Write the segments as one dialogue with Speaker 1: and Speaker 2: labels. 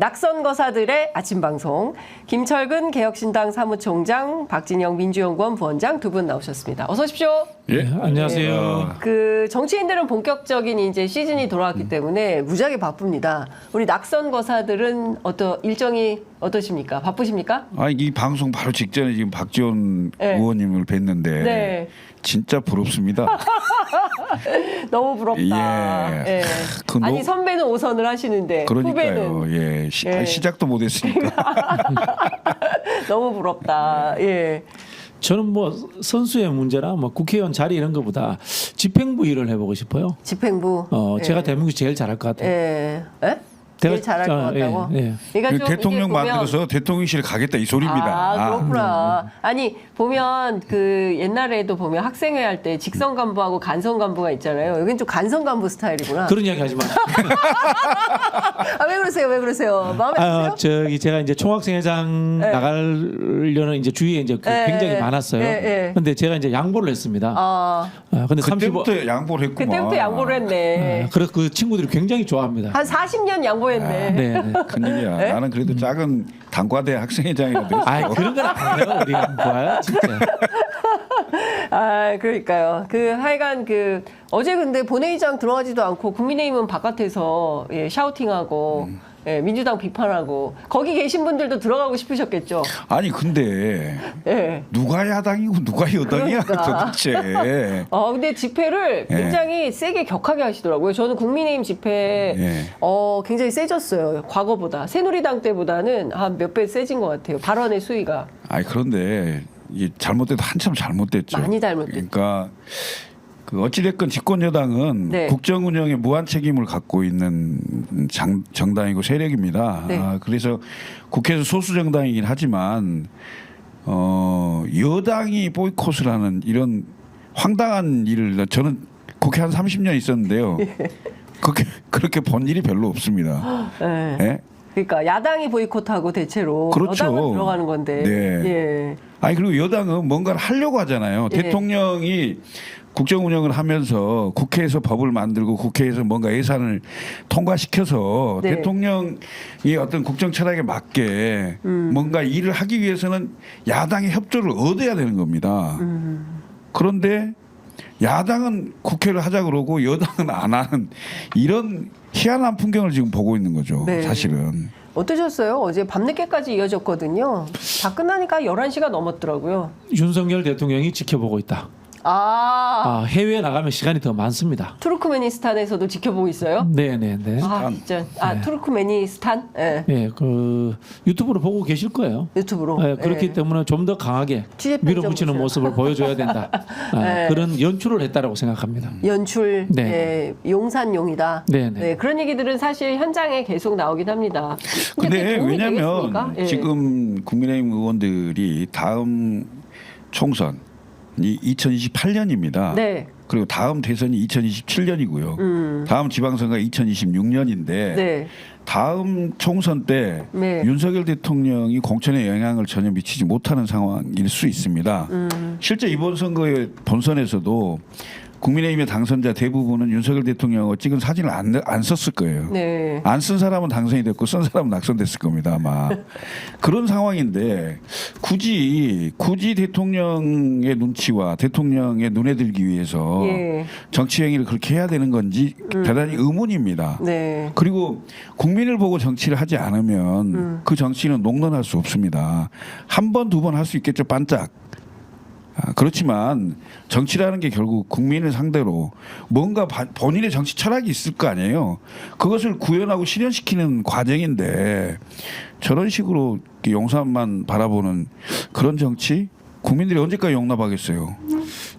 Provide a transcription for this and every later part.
Speaker 1: 낙선 거사들의 아침 방송. 김철근 개혁신당 사무총장, 박진영 민주연구원 부원장 두 분 나오셨습니다. 어서 오십시오.
Speaker 2: 예, 안녕하세요.
Speaker 1: 그 정치인들은 본격적인 이제 시즌이 돌아왔기 때문에 무지하게 바쁩니다. 우리 낙선 거사들은 일정이 어떠십니까? 바쁘십니까?
Speaker 2: 이 방송 바로 직전에 지금 박지원
Speaker 1: 네.
Speaker 2: 의원님을 뵀는데
Speaker 1: 네.
Speaker 2: 진짜 부럽습니다.
Speaker 1: 너무 부럽다.
Speaker 2: 예.
Speaker 1: 예. 아니 선배는 5선을 하시는데
Speaker 2: 그러니까요.
Speaker 1: 후배는
Speaker 2: 예.
Speaker 1: 예.
Speaker 2: 시작도 못했으니까.
Speaker 1: 너무 부럽다. 예.
Speaker 3: 저는 뭐 선수의 문제나 뭐 국회의원 자리 이런 것보다 집행부 일을 해보고 싶어요.
Speaker 1: 집행부.
Speaker 3: 제가
Speaker 1: 예.
Speaker 3: 대한민국 제일 잘할 것 같아요.
Speaker 1: 예. 예? 제일 잘할 것 같다고?
Speaker 3: 예.
Speaker 1: 그러니까 좀
Speaker 2: 대통령
Speaker 1: 이게 보면
Speaker 2: 만들어서 대통령실 가겠다 이 소리입니다.
Speaker 1: 그렇구나. 아니 보면 그 옛날에도 보면 학생회 할 때 직선 간부하고 간선 간부가 있잖아요. 여긴 좀 간선 간부 스타일이구나.
Speaker 3: 그런 이야기 하지 마.
Speaker 1: 왜 그러세요? 왜 그러세요? 마음에 드세요?
Speaker 3: 제가 이제 총학생회장
Speaker 1: 네.
Speaker 3: 나가려는 이제 주위에 이제 굉장히 많았어요. 근데 제가 이제 양보를 했습니다. 근데
Speaker 2: 그때부터 양보를 했구만.
Speaker 1: 그때부터 양보를 했네.
Speaker 3: 그래서 그 친구들이 굉장히 좋아합니다.
Speaker 1: 한 40년 양보했네.
Speaker 3: 네.
Speaker 2: 큰일이야.
Speaker 1: 네?
Speaker 2: 나는 그래도 작은 단과대 학생회장이라 됐어.
Speaker 3: 그런 건 아니에요. 우리 뭐야 진짜.
Speaker 1: 그러니까요. 하여간 어제 근데 본회의장 들어가지도 않고 국민의힘은 바깥에서 샤우팅하고 민주당 비판하고 거기 계신 분들도 들어가고 싶으셨겠죠.
Speaker 2: 아니 근데
Speaker 1: 예.
Speaker 2: 누가 야당이고 누가 여당이야
Speaker 1: 그러니까.
Speaker 2: 도대체.
Speaker 1: 근데 집회를 굉장히 세게 격하게 하시더라고요. 저는 국민의힘 집회 굉장히 세졌어요. 과거보다. 새누리당 때보다는 한 몇 배 세진 것 같아요. 발언의 수위가.
Speaker 2: 그런데 이게 잘못돼도 한참 잘못됐죠.
Speaker 1: 많이 잘못됐죠.
Speaker 2: 그러니까 어찌됐건 집권 여당은
Speaker 1: 네.
Speaker 2: 국정 운영에 무한 책임을 갖고 있는 정당이고 세력입니다.
Speaker 1: 네.
Speaker 2: 그래서 국회에서 소수 정당이긴 하지만 여당이 보이콧을 하는 이런 황당한 일을 저는 국회 한 30년 있었는데요. 그렇게 본 일이 별로 없습니다.
Speaker 1: 네.
Speaker 2: 예?
Speaker 1: 그러니까 야당이 보이콧하고 대체로
Speaker 2: 그렇죠.
Speaker 1: 여당은 들어가는 건데.
Speaker 2: 네.
Speaker 1: 예.
Speaker 2: 그리고 여당은 뭔가를 하려고 하잖아요.
Speaker 1: 예.
Speaker 2: 대통령이 국정 운영을 하면서 국회에서 법을 만들고 국회에서 뭔가 예산을 통과시켜서
Speaker 1: 네.
Speaker 2: 대통령이 어떤 국정 철학에 맞게 뭔가 일을 하기 위해서는 야당의 협조를 얻어야 되는 겁니다. 그런데 야당은 국회를 하자 그러고 여당은 안 하는 이런 희한한 풍경을 지금 보고 있는 거죠.
Speaker 1: 네.
Speaker 2: 사실은.
Speaker 1: 어떠셨어요? 어제 밤늦게까지 이어졌거든요. 다 끝나니까 11시가 넘었더라고요.
Speaker 3: 윤석열 대통령이 지켜보고 있다. 해외에 나가면 시간이 더 많습니다.
Speaker 1: 투르크메니스탄에서도 지켜보고 있어요?
Speaker 3: 네네네.
Speaker 1: 진짜. 투르크메니스탄? 예.
Speaker 3: 네, 유튜브로 보고 계실 거예요.
Speaker 1: 유튜브로.
Speaker 3: 네, 그렇기
Speaker 1: 예.
Speaker 3: 때문에 좀 더 강하게
Speaker 1: 취재
Speaker 3: 밀어붙이는
Speaker 1: 보세요.
Speaker 3: 모습을 보여줘야 된다.
Speaker 1: 네.
Speaker 3: 그런 연출을 했다라고 생각합니다.
Speaker 1: 연출,
Speaker 3: 네.
Speaker 1: 용산용이다.
Speaker 3: 네.
Speaker 1: 그런 얘기들은 사실 현장에 계속 나오긴 합니다.
Speaker 2: 근데
Speaker 1: 도움이
Speaker 2: 왜냐하면
Speaker 1: 되겠습니까? 예.
Speaker 2: 지금 국민의힘 의원들이 다음 총선이 2028년입니다.
Speaker 1: 네.
Speaker 2: 그리고 다음 대선이 2027년이고요. 다음 지방선거가 2026년인데
Speaker 1: 네.
Speaker 2: 다음 총선 때
Speaker 1: 네.
Speaker 2: 윤석열 대통령이 공천에 영향을 전혀 미치지 못하는 상황일 수 있습니다. 실제 이번 선거의 본선에서도 국민의힘의 당선자 대부분은 윤석열 대통령하고 찍은 사진을 안 썼을 거예요.
Speaker 1: 네.
Speaker 2: 안 쓴 사람은 당선이 됐고 쓴 사람은 낙선됐을 겁니다 아마. 그런 상황인데 굳이 대통령의 눈치와 대통령의 눈에 들기 위해서
Speaker 1: 예.
Speaker 2: 정치 행위를 그렇게 해야 되는 건지 대단히 의문입니다.
Speaker 1: 네.
Speaker 2: 그리고 국민을 보고 정치를 하지 않으면 그 정치는 녹론할 수 없습니다. 한 번, 두 번 할 수 있겠죠, 반짝. 그렇지만 정치라는 게 결국 국민을 상대로 뭔가 본인의 정치 철학이 있을 거 아니에요. 그것을 구현하고 실현시키는 과정인데 저런 식으로 용산만 바라보는 그런 정치 국민들이 언제까지 용납하겠어요.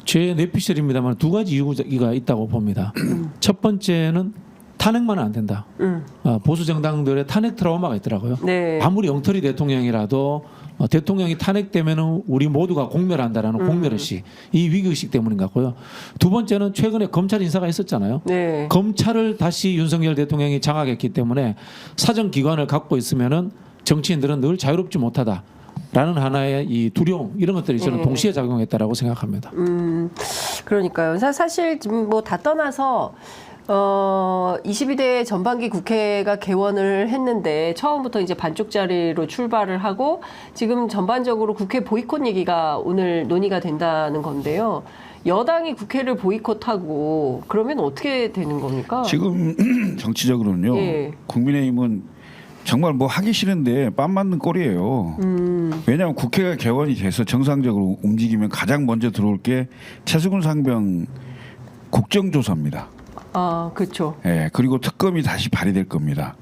Speaker 3: 제 내피셜입니다만 두 가지 이유가 있다고 봅니다. 첫 번째는 탄핵만은 안 된다. 보수 정당들의 탄핵 트라우마가 있더라고요.
Speaker 1: 네.
Speaker 3: 아무리 엉터리 대통령이라도 대통령이 탄핵되면은 우리 모두가 공멸한다라는 공멸의식, 이 위기의식 때문인 것 같고요. 두 번째는 최근에 검찰 인사가 있었잖아요.
Speaker 1: 네.
Speaker 3: 검찰을 다시 윤석열 대통령이 장악했기 때문에 사정 기관을 갖고 있으면은 정치인들은 늘 자유롭지 못하다. 라는 하나의 이 두려움 이런 것들이 저는 동시에 작용했다라고 생각합니다.
Speaker 1: 그러니까요. 사실 지금 뭐 다 떠나서 22대 전반기 국회가 개원을 했는데 처음부터 이제 반쪽짜리로 출발을 하고 지금 전반적으로 국회 보이콧 얘기가 오늘 논의가 된다는 건데요. 여당이 국회를 보이콧하고 그러면 어떻게 되는 겁니까?
Speaker 2: 지금 정치적으로는요.
Speaker 1: 예.
Speaker 2: 국민의힘은 정말 뭐 하기 싫은데 빰 맞는 꼴이에요. 왜냐하면 국회가 개원이 돼서 정상적으로 움직이면 가장 먼저 들어올 게 최수근 상병 국정조사입니다.
Speaker 1: 아, 그렇죠.
Speaker 2: 예, 그리고 특검이 다시 발의될 겁니다.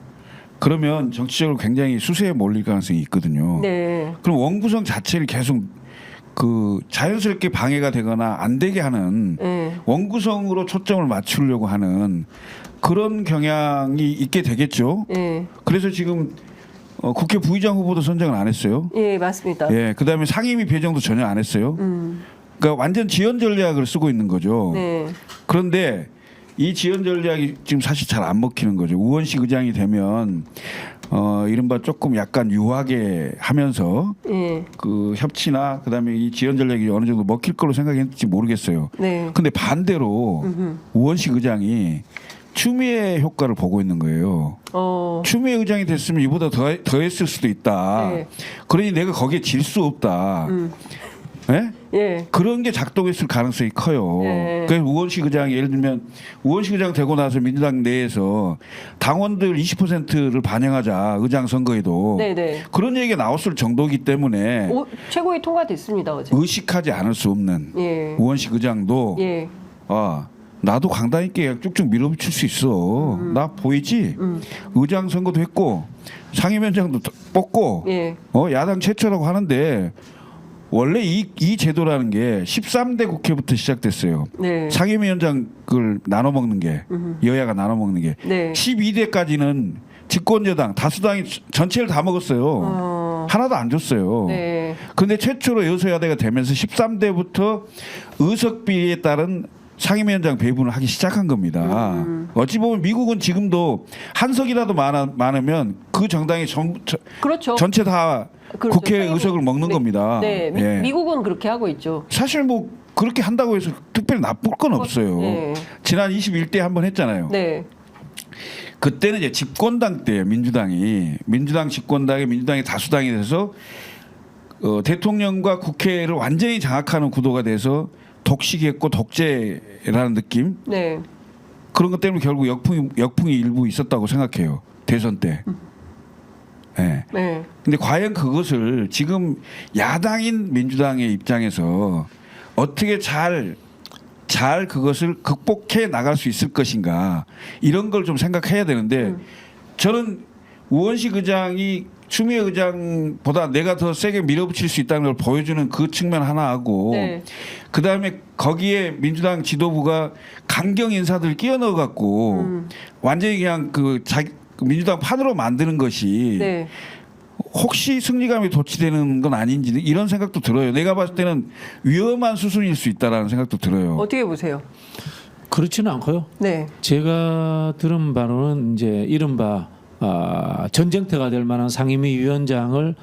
Speaker 2: 그러면 정치적으로 굉장히 수세에 몰릴 가능성이 있거든요.
Speaker 1: 네.
Speaker 2: 그럼 원구성 자체를 계속 그 자연스럽게 방해가 되거나 안 되게 하는
Speaker 1: 네.
Speaker 2: 원구성으로 초점을 맞추려고 하는 그런 경향이 있게 되겠죠.
Speaker 1: 네.
Speaker 2: 그래서 지금 국회 부의장 후보도 선정을 안 했어요.
Speaker 1: 예, 맞습니다.
Speaker 2: 예, 그다음에 상임위 배정도 전혀 안 했어요. 그러니까 완전 지연 전략을 쓰고 있는 거죠.
Speaker 1: 네.
Speaker 2: 그런데 이 지연 전략이 지금 사실 잘 안 먹히는 거죠. 우원식 의장이 되면 이른바 조금 약간 유하게 하면서
Speaker 1: 예.
Speaker 2: 그 협치나 그다음에 이 지연 전략이 어느 정도 먹힐 걸로 생각했는지 모르겠어요.
Speaker 1: 네.
Speaker 2: 근데 반대로 우원식 의장이 추미애 효과를 보고 있는 거예요. 추미애 의장이 됐으면 이보다 더 했을 수도 있다.
Speaker 1: 네.
Speaker 2: 그러니 내가 거기에 질 수 없다. 예?
Speaker 1: 예.
Speaker 2: 그런 게 작동했을 가능성이 커요.
Speaker 1: 네.
Speaker 2: 그래서 우원식 의장이 예를 들면 우원식 의장 되고 나서 민주당 내에서 당원들 20%를 반영하자 의장 선거에도
Speaker 1: 네네.
Speaker 2: 그런 얘기가 나왔을 정도이기 때문에
Speaker 1: 최고위 통과됐습니다 어제.
Speaker 2: 의식하지 않을 수 없는
Speaker 1: 예.
Speaker 2: 우원식 의장도
Speaker 1: 예.
Speaker 2: 나도 강단 있게 쭉쭉 밀어붙일 수 있어. 나 보이지? 의장 선거도 했고 상임위원장도 뽑고
Speaker 1: 예.
Speaker 2: 야당 최초라고 하는데 원래 이 제도라는 게 13대 국회부터 시작됐어요.
Speaker 1: 네.
Speaker 2: 상임위원장을 나눠 먹는 게 여야가 나눠 먹는 게
Speaker 1: 네.
Speaker 2: 12대까지는 집권여당 다수당이 전체를 다 먹었어요. 하나도 안 줬어요.
Speaker 1: 네.
Speaker 2: 그런데 최초로 여소야대가 되면서 13대부터 의석 비에 따른 상임위원장 배분을 하기 시작한 겁니다. 어찌 보면 미국은 지금도 한 석이라도 많으면 그 정당이
Speaker 1: 그렇죠.
Speaker 2: 전체 다
Speaker 1: 그렇죠.
Speaker 2: 국회
Speaker 1: 상임위.
Speaker 2: 의석을 먹는
Speaker 1: 네.
Speaker 2: 겁니다.
Speaker 1: 네.
Speaker 2: 예.
Speaker 1: 미국은 그렇게 하고 있죠.
Speaker 2: 사실 뭐 그렇게 한다고 해서 특별히 나쁠 건 없어요.
Speaker 1: 네.
Speaker 2: 지난 21대 한번 했잖아요.
Speaker 1: 네.
Speaker 2: 그때는 이제 집권당 때예요. 민주당 집권당에 민주당이 다수당이 돼서 대통령과 국회를 완전히 장악하는 구도가 돼서 독식했고 독재라는 느낌.
Speaker 1: 네.
Speaker 2: 그런 것 때문에 결국 역풍이 일부 있었다고 생각해요. 대선 때. 네.
Speaker 1: 네.
Speaker 2: 근데 과연 그것을 지금 야당인 민주당의 입장에서 어떻게 잘 그것을 극복해 나갈 수 있을 것인가 이런 걸 좀 생각해야 되는데 저는 우원식 의장이 추미애 의장보다 내가 더 세게 밀어붙일 수 있다는 걸 보여주는 그 측면 하나 하고
Speaker 1: 네.
Speaker 2: 그다음에 거기에 민주당 지도부가 강경 인사들 끼워 넣어 갖고 완전히 그냥 그 민주당 판으로 만드는 것이
Speaker 1: 네.
Speaker 2: 혹시 승리감이 도취되는 건 아닌지 이런 생각도 들어요. 내가 봤을 때는 위험한 수순일 수 있다라는 생각도 들어요.
Speaker 1: 어떻게 보세요?
Speaker 3: 그렇지는 않고요.
Speaker 1: 네.
Speaker 3: 제가 들은 바로는 이제 이른바 전쟁터가 될 만한 상임위 위원장을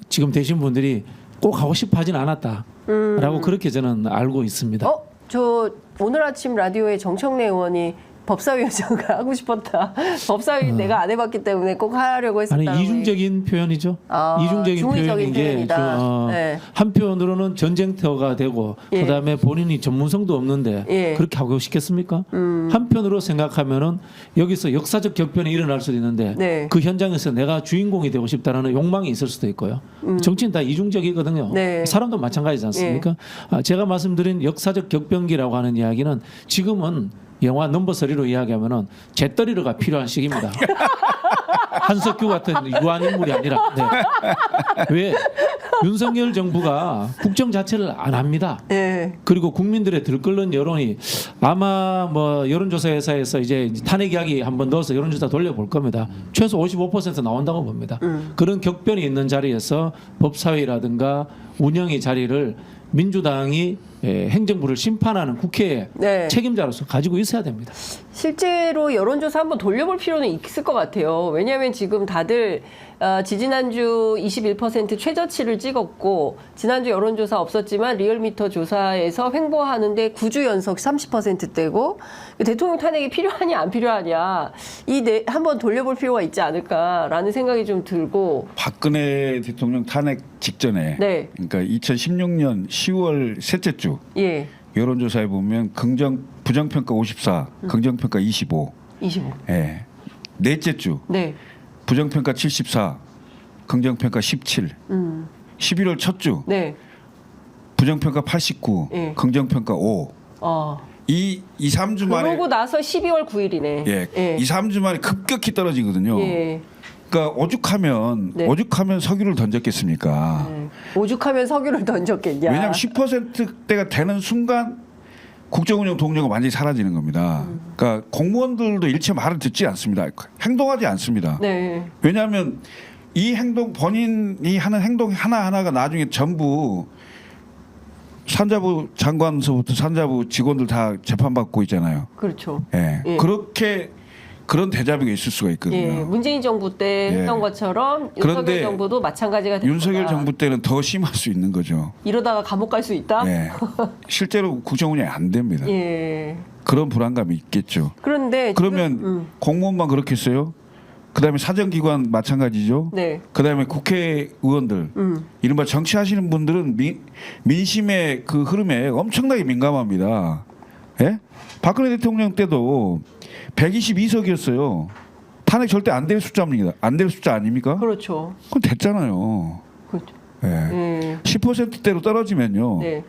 Speaker 3: 지금 되신 분들이 꼭 하고 싶어 하진 않았다라고 그렇게 저는 알고 있습니다.
Speaker 1: 저 오늘 아침 라디오에 정청래 의원이 법사위원장을 하고 싶었다. 법사위 내가 안 해봤기 때문에 꼭 하려고 했었다.
Speaker 3: 아니 이중적인 표현이죠. 이중적인
Speaker 1: 중의적인
Speaker 3: 표현인 게
Speaker 1: 표현이다. 네.
Speaker 3: 한편으로는 전쟁터가 되고
Speaker 1: 예.
Speaker 3: 그다음에 본인이 전문성도 없는데
Speaker 1: 예.
Speaker 3: 그렇게 하고 싶겠습니까? 한편으로 생각하면은 여기서 역사적 격변이 일어날 수도 있는데
Speaker 1: 네.
Speaker 3: 그 현장에서 내가 주인공이 되고 싶다는 욕망이 있을 수도 있고요. 정치인 다 이중적이거든요.
Speaker 1: 네.
Speaker 3: 사람도 마찬가지지 않습니까? 제가 말씀드린 역사적 격변기라고 하는 이야기는 지금은 영화 넘버 3로 이야기하면은 잿더리가 필요한 시기입니다. 한석규 같은 유한 인물이 아니라. 네. 왜 윤석열 정부가 국정 자체를 안 합니다.
Speaker 1: 네.
Speaker 3: 그리고 국민들의 들끓는 여론이 아마 뭐 여론조사 회사에서 이제 탄핵 이야기 한번 넣어서 여론조사 돌려볼 겁니다. 최소 55% 나온다고 봅니다. 그런 격변이 있는 자리에서 법사위라든가 운영의 자리를 민주당이 행정부를 심판하는 국회의
Speaker 1: 네.
Speaker 3: 책임자로서 가지고 있어야 됩니다.
Speaker 1: 실제로 여론조사 한번 돌려볼 필요는 있을 것 같아요. 왜냐하면 지금 다들 지지난주 21% 최저치를 찍었고 지난주 여론조사 없었지만 리얼미터 조사에서 횡보하는데 9주 연속 30%대고 대통령 탄핵이 필요하냐 안 필요하냐 한번 돌려볼 필요가 있지 않을까라는 생각이 좀 들고
Speaker 2: 박근혜 대통령 탄핵 직전에
Speaker 1: 네.
Speaker 2: 그러니까 2016년 10월 셋째 주
Speaker 1: 예.
Speaker 2: 여론조사에 보면 부정평가 54, 긍정평가 25.
Speaker 1: 25.
Speaker 2: 예. 넷째 주
Speaker 1: 네.
Speaker 2: 부정평가 74, 긍정평가 17. 11월 첫 주
Speaker 1: 네.
Speaker 2: 부정평가 89,
Speaker 1: 예.
Speaker 2: 긍정평가 5. 이 3주 만에
Speaker 1: 그러고 나서 12월 9일이네.
Speaker 2: 예. 2, 3주 만에 급격히 떨어지거든요.
Speaker 1: 예.
Speaker 2: 그러니까 오죽하면
Speaker 1: 네.
Speaker 2: 서기를 던졌겠습니까?
Speaker 1: 오죽하면 석유를 던졌겠냐.
Speaker 2: 왜냐하면 10%대가 되는 순간 국정운영 동력은 완전히 사라지는 겁니다. 그러니까 공무원들도 일체 말을 듣지 않습니다. 행동하지 않습니다.
Speaker 1: 네.
Speaker 2: 왜냐하면 이 행동 본인이 하는 행동 하나하나가 나중에 전부 산자부 장관서부터 산자부 직원들 다 재판받고 있잖아요.
Speaker 1: 그렇죠.
Speaker 2: 예.
Speaker 1: 예.
Speaker 2: 그렇게 그런 대자뷰가 있을 수가 있거든요.
Speaker 1: 예. 문재인 정부 때
Speaker 2: 예.
Speaker 1: 했던 것처럼 윤석열
Speaker 2: 그런데
Speaker 1: 정부도 마찬가지가 될
Speaker 2: 윤석열
Speaker 1: 거다.
Speaker 2: 정부 때는 더 심할 수 있는 거죠.
Speaker 1: 이러다가 감옥 갈 수 있다?
Speaker 2: 예. 실제로 국정운영이 안 됩니다.
Speaker 1: 예.
Speaker 2: 그런 불안감이 있겠죠.
Speaker 1: 그런데
Speaker 2: 그러면
Speaker 1: 지금,
Speaker 2: 공무원만 그렇겠어요? 그다음에 사정기관 마찬가지죠.
Speaker 1: 네.
Speaker 2: 그다음에 국회의원들, 이른바 정치하시는 분들은 민심의 그 흐름에 엄청나게 민감합니다. 예? 박근혜 대통령 때도 122석이었어요. 탄핵 절대 안 될 숫자입니다. 안 될 숫자 아닙니까?
Speaker 1: 그렇죠.
Speaker 2: 그건 됐잖아요.
Speaker 1: 그렇죠.
Speaker 2: 예.
Speaker 1: 예.
Speaker 2: 10%대로 떨어지면요.
Speaker 1: 네.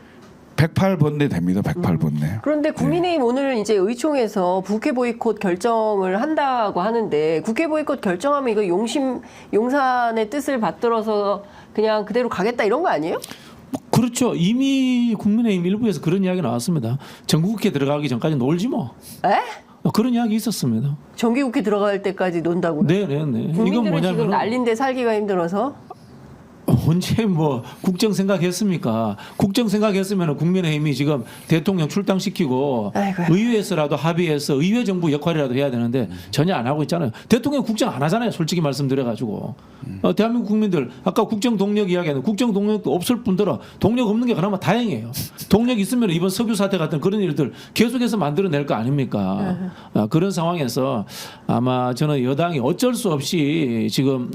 Speaker 2: 108번내 됩니다. 108번내.
Speaker 1: 그런데 국민의힘 오늘 이제 의총에서 국회 보이콧 결정을 한다고 하는데 국회 보이콧 결정하면 이거 용산의 뜻을 받들어서 그냥 그대로 가겠다 이런 거 아니에요?
Speaker 3: 그렇죠. 이미 국민의힘 일부에서 그런 이야기 나왔습니다. 정국회 들어가기 전까지 놀지 뭐.
Speaker 1: 에?
Speaker 3: 그런 이야기 있었습니다.
Speaker 1: 정기국회 들어갈 때까지 논다고요?
Speaker 3: 네네네. 이건
Speaker 1: 국민들은 지금
Speaker 3: 뭐냐면
Speaker 1: 난린데 살기가 힘들어서
Speaker 3: 언제 뭐 국정 생각했습니까? 국정 생각했으면 국민의힘이 지금 대통령 출당시키고
Speaker 1: 아이고야.
Speaker 3: 의회에서라도 합의해서 의회 정부 역할이라도 해야 되는데 전혀 안 하고 있잖아요. 대통령 국정 안 하잖아요. 솔직히 말씀드려가지고 대한민국 국민들 아까 국정 동력 이야기하는 국정 동력도 없을 뿐더러 동력 없는 게 그나마 다행이에요. 동력 있으면 이번 석유 사태 같은 그런 일들 계속해서 만들어낼 거 아닙니까? 그런 상황에서 아마 저는 여당이 어쩔 수 없이 지금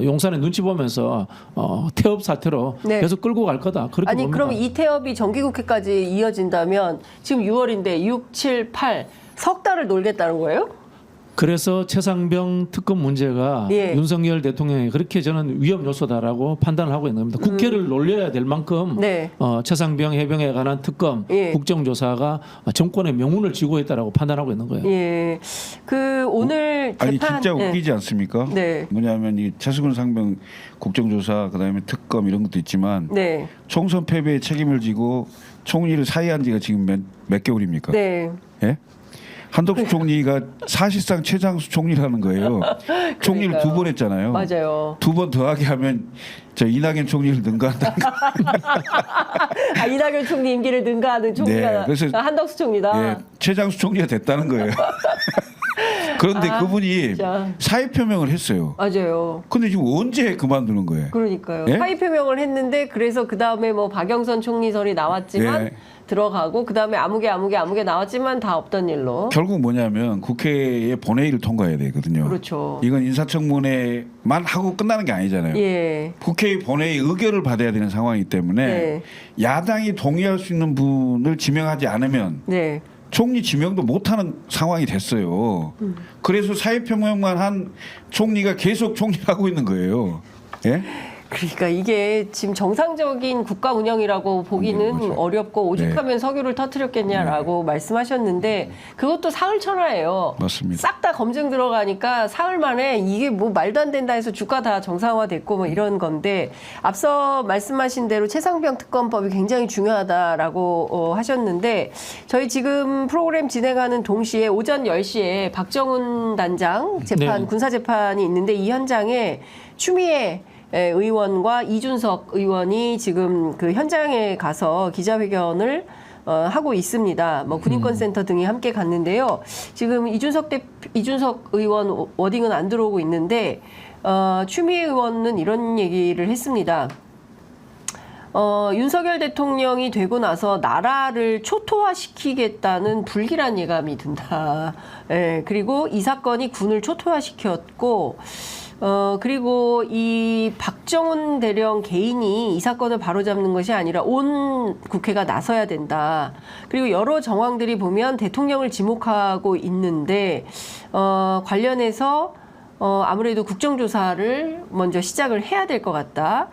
Speaker 3: 용산의 눈치 보면서 태업 사태로
Speaker 1: 네.
Speaker 3: 계속 끌고 갈 거다. 그렇게
Speaker 1: 아니
Speaker 3: 봅니다.
Speaker 1: 그럼 이 태업이 정기국회까지 이어진다면 지금 6월인데 6, 7, 8 석 달을 놀겠다는 거예요?
Speaker 3: 그래서 최상병 특검 문제가
Speaker 1: 예.
Speaker 3: 윤석열 대통령이 그렇게 저는 위험 요소다라고 판단을 하고 있는 겁니다. 국회를 놀려야 될 만큼
Speaker 1: 네.
Speaker 3: 최상병 해병에 관한 특검
Speaker 1: 예.
Speaker 3: 국정조사가 정권의 명운을 쥐고 있다라고 판단하고 있는 거예요.
Speaker 1: 예. 그 오늘
Speaker 2: 아니
Speaker 1: 재판
Speaker 2: 진짜
Speaker 1: 예.
Speaker 2: 웃기지 않습니까?
Speaker 1: 네.
Speaker 2: 뭐냐면 이 최수근 상병 국정조사 그다음에 특검 이런 것도 있지만
Speaker 1: 네.
Speaker 2: 총선 패배에 책임을 지고 총리를 사의한 지가 지금 몇 개월입니까?
Speaker 1: 네.
Speaker 2: 예? 한덕수 총리가 사실상 최장수 총리라는 거예요. 총리를
Speaker 1: 그러니까요.
Speaker 2: 2번 했잖아요.
Speaker 1: 맞아요.
Speaker 2: 2번 더하게 하면 저 이낙연 총리를 능가한다는 거.
Speaker 1: 아, 이낙연 총리 임기를 능가하는 총리가
Speaker 2: 네, 그래서-
Speaker 1: 한덕수 총리다.
Speaker 2: 예, 최장수 총리가 됐다는 거예요. 그런데
Speaker 1: 아,
Speaker 2: 그분이
Speaker 1: 진짜.
Speaker 2: 사의 표명을 했어요.
Speaker 1: 맞아요.
Speaker 2: 근데 지금 언제 그만두는 거예요?
Speaker 1: 그러니까요.
Speaker 2: 예?
Speaker 1: 사의 표명을 했는데 그래서 그 다음에 뭐 박영선 총리설이 나왔지만
Speaker 2: 예.
Speaker 1: 들어가고 그 다음에 아무개 나왔지만 다 없던 일로.
Speaker 2: 결국 뭐냐면 국회의 본회의를 통과해야 되거든요.
Speaker 1: 그렇죠.
Speaker 2: 이건 인사청문회만 하고 끝나는 게 아니잖아요.
Speaker 1: 예.
Speaker 2: 국회의 본회의 의결을 받아야 되는 상황이기 때문에
Speaker 1: 네.
Speaker 2: 야당이 동의할 수 있는 분을 지명하지 않으면
Speaker 1: 네.
Speaker 2: 총리 지명도 못하는 상황이 됐어요. 그래서 사회평명만 한 총리가 계속 총리를 하고 있는 거예요. 예?
Speaker 1: 그러니까 이게 지금 정상적인 국가 운영이라고 보기는
Speaker 2: 거죠.
Speaker 1: 어렵고 오죽하면 석유를 터뜨렸겠냐라고 말씀하셨는데 그것도 사흘천하예요.
Speaker 2: 맞습니다.
Speaker 1: 싹 다 검증 들어가니까 사흘 만에 이게 뭐 말도 안 된다 해서 주가 다 정상화됐고 뭐 이런 건데 앞서 말씀하신 대로 최상병 특검법이 굉장히 중요하다라고 하셨는데 저희 지금 프로그램 진행하는 동시에 오전 10시에 박정훈 단장 재판
Speaker 3: 네.
Speaker 1: 군사 재판이 있는데 이 현장에 추미애 의원과 이준석 의원이 지금 그 현장에 가서 기자회견을 하고 있습니다. 뭐 군인권센터 등이 함께 갔는데요. 지금 이준석 의원 워딩은 안 들어오고 있는데 추미애 의원은 이런 얘기를 했습니다. 윤석열 대통령이 되고 나서 나라를 초토화시키겠다는 불길한 예감이 든다. 그리고 이 사건이 군을 초토화시켰고, 그리고 이 박정훈 대령 개인이 이 사건을 바로잡는 것이 아니라 온 국회가 나서야 된다. 그리고 여러 정황들이 보면 대통령을 지목하고 있는데, 관련해서 아무래도 국정조사를 먼저 시작을 해야 될 것 같다.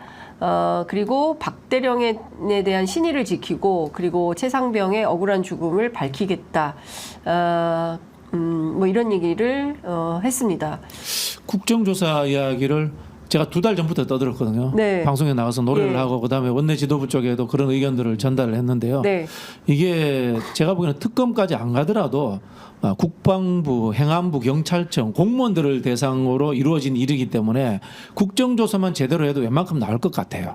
Speaker 1: 그리고 박대령에 대한 신의를 지키고 그리고 최상병의 억울한 죽음을 밝히겠다. 뭐 이런 얘기를 했습니다.
Speaker 3: 국정조사 이야기를 제가 2달 전부터 떠들었거든요.
Speaker 1: 네.
Speaker 3: 방송에 나가서 노래를
Speaker 1: 예.
Speaker 3: 하고 그다음에 원내 지도부 쪽에도 그런 의견들을 전달을 했는데요.
Speaker 1: 네.
Speaker 3: 이게 제가 보기에는 특검까지 안 가더라도 국방부, 행안부, 경찰청 공무원들을 대상으로 이루어진 일이기 때문에 국정조사만 제대로 해도 웬만큼 나을 것 같아요.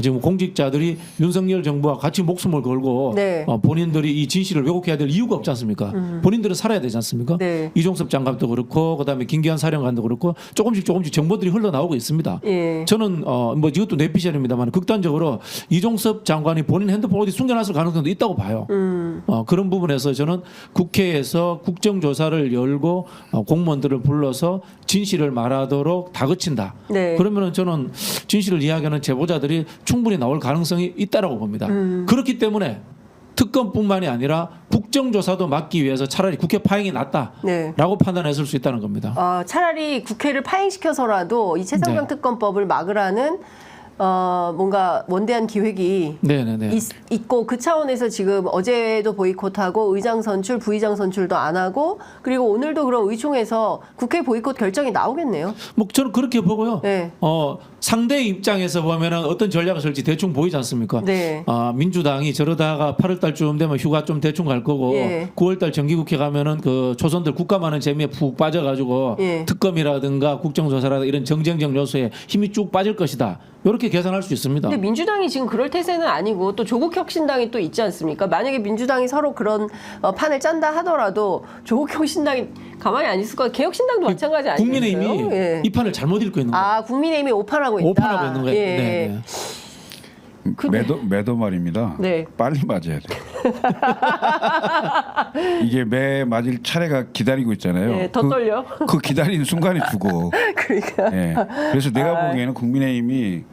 Speaker 3: 지금 공직자들이 윤석열 정부와 같이 목숨을 걸고
Speaker 1: 네.
Speaker 3: 본인들이 이 진실을 왜곡해야 될 이유가 없지 않습니까? 본인들은 살아야 되지 않습니까?
Speaker 1: 네.
Speaker 3: 이종섭 장관도 그렇고 그다음에 김기한 사령관도 그렇고 조금씩 정보들이 흘러나오고 있습니다.
Speaker 1: 예.
Speaker 3: 저는 뭐 이것도 내피셜입니다만 극단적으로 이종섭 장관이 본인 핸드폰 어디 숨겨놨을 가능성도 있다고 봐요. 그런 부분에서 저는 국회에서 국정조사를 열고 공무원들을 불러서 진실을 말하도록 다그친다.
Speaker 1: 네.
Speaker 3: 그러면은 저는 진실을 이야기하는 제보자들이 충분히 나올 가능성이 있다라고 봅니다. 그렇기 때문에 특검뿐만이 아니라 국정조사도 막기 위해서 차라리 국회 파행이 낫다라고
Speaker 1: 네.
Speaker 3: 판단했을 수 있다는 겁니다.
Speaker 1: 차라리 국회를 파행시켜서라도 이 최상병
Speaker 3: 네.
Speaker 1: 특검법을 막으라는 뭔가 원대한 기획이
Speaker 3: 네네네.
Speaker 1: 있고 그 차원에서 지금 어제도 보이콧하고 의장 선출, 부의장 선출도 안 하고 그리고 오늘도 그럼 의총에서 국회 보이콧 결정이 나오겠네요.
Speaker 3: 뭐 저는 그렇게 보고요.
Speaker 1: 네.
Speaker 3: 상대 입장에서 보면은 어떤 전략을 쓸지 대충 보이지 않습니까?
Speaker 1: 네.
Speaker 3: 민주당이 저러다가 8월달쯤 되면 휴가 좀 대충 갈 거고
Speaker 1: 예.
Speaker 3: 9월달 정기국회 가면은 그 초선들 국가 많은 재미에 푹 빠져가지고
Speaker 1: 예.
Speaker 3: 특검이라든가 국정조사라든가 이런 정쟁적 요소에 힘이 쭉 빠질 것이다. 이렇게 계산할 수 있습니다.
Speaker 1: 근데 민주당이 지금 그럴 태세는 아니고 또 조국혁신당이 또 있지 않습니까? 만약에 민주당이 서로 그런 판을 짠다 하더라도 조국혁신당이 가만히 안 있을 거예요. 개혁신당도 마찬가지 아니겠어요?
Speaker 3: 국민의힘이
Speaker 1: 예.
Speaker 3: 이 판을 잘못 읽고 있는 거예요.
Speaker 1: 국민의힘이 오판하고 있다.
Speaker 3: 오판하고 있는 거예요.
Speaker 1: 예.
Speaker 3: 네, 네.
Speaker 2: 매도 말입니다.
Speaker 1: 네.
Speaker 2: 빨리 맞아야 돼. 이게 매 맞을 차례가 기다리고 있잖아요.
Speaker 1: 네, 더 떨려.
Speaker 2: 그 기다리는 순간에 죽어.
Speaker 1: 그러니까.
Speaker 2: 예. 그래서 내가 보기에는 국민의힘이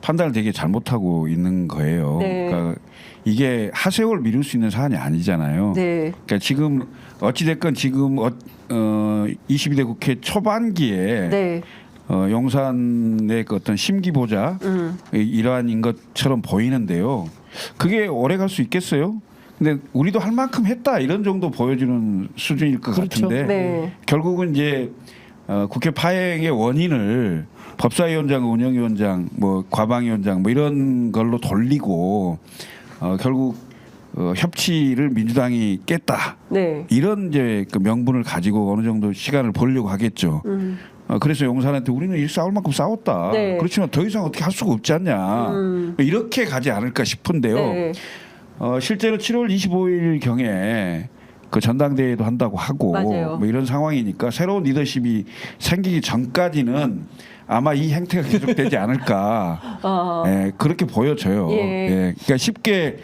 Speaker 2: 판단을 되게 잘못하고 있는 거예요.
Speaker 1: 네.
Speaker 2: 그러니까 이게 하세월 미룰 수 있는 사안이 아니잖아요.
Speaker 1: 네.
Speaker 2: 그러니까 지금 어찌됐건 지금 22대 국회 초반기에
Speaker 1: 네.
Speaker 2: 용산의 그 어떤 심기보자 일환인 것처럼 보이는데요. 그게 오래 갈 수 있겠어요? 근데 우리도 할 만큼 했다 이런 정도 보여주는 수준일 것
Speaker 3: 그렇죠.
Speaker 2: 같은데
Speaker 1: 네.
Speaker 2: 결국은 이제 국회 파행의 원인을 법사위원장, 운영위원장, 뭐 과방위원장 뭐 이런 걸로 돌리고 결국 협치를 민주당이 깼다.
Speaker 1: 네.
Speaker 2: 이런 이제 그 명분을 가지고 어느 정도 시간을 벌려고 하겠죠. 그래서 용산한테 우리는 이 싸울 만큼 싸웠다.
Speaker 1: 네.
Speaker 2: 그렇지만 더 이상 어떻게 할 수가 없지 않냐. 이렇게 가지 않을까 싶은데요.
Speaker 1: 네.
Speaker 2: 실제로 7월 25일 경에 그 전당대회도 한다고 하고
Speaker 1: 맞아요.
Speaker 2: 뭐 이런 상황이니까 새로운 리더십이 생기기 전까지는 아마 이 행태가 계속되지 않을까. 예, 그렇게 보여져요.
Speaker 1: 예.
Speaker 2: 예, 그러니까 쉽게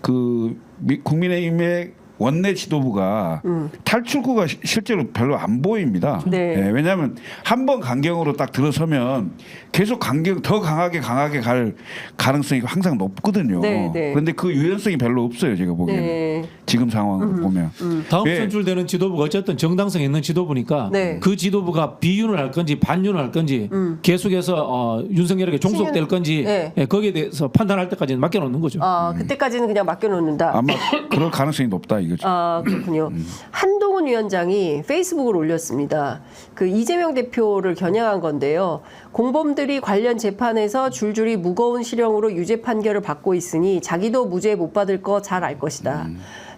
Speaker 2: 그 국민의힘의 원내 지도부가 탈출구가 실제로 별로 안 보입니다.
Speaker 1: 네.
Speaker 2: 예, 왜냐하면 한 번 강경으로 딱 들어서면 계속 더 강하게 갈 가능성이 항상 높거든요.
Speaker 1: 네, 네.
Speaker 2: 그런데 그 유연성이 별로 없어요. 제가 보기에는.
Speaker 1: 네.
Speaker 2: 지금 상황을 보면.
Speaker 3: 다음
Speaker 2: 왜?
Speaker 3: 선출되는 지도부가 어쨌든 정당성 있는 지도부니까
Speaker 1: 네.
Speaker 3: 그 지도부가 비윤을 할 건지 반윤을 할 건지 계속해서 윤석열에게 종속될 건지
Speaker 1: 네.
Speaker 3: 예, 거기에 대해서 판단할 때까지는 맡겨놓는 거죠.
Speaker 1: 그때까지는 그냥 맡겨놓는다.
Speaker 2: 아마 그럴 가능성이 높다 이거죠.
Speaker 1: 그렇군요. 한동훈 위원장이 페이스북을 올렸습니다. 그 이재명 대표를 겨냥한 건데요. 공범들이 관련 재판에서 줄줄이 무거운 실형으로 유죄 판결을 받고 있으니 자기도 무죄 못 받을 거 잘 알 것이다.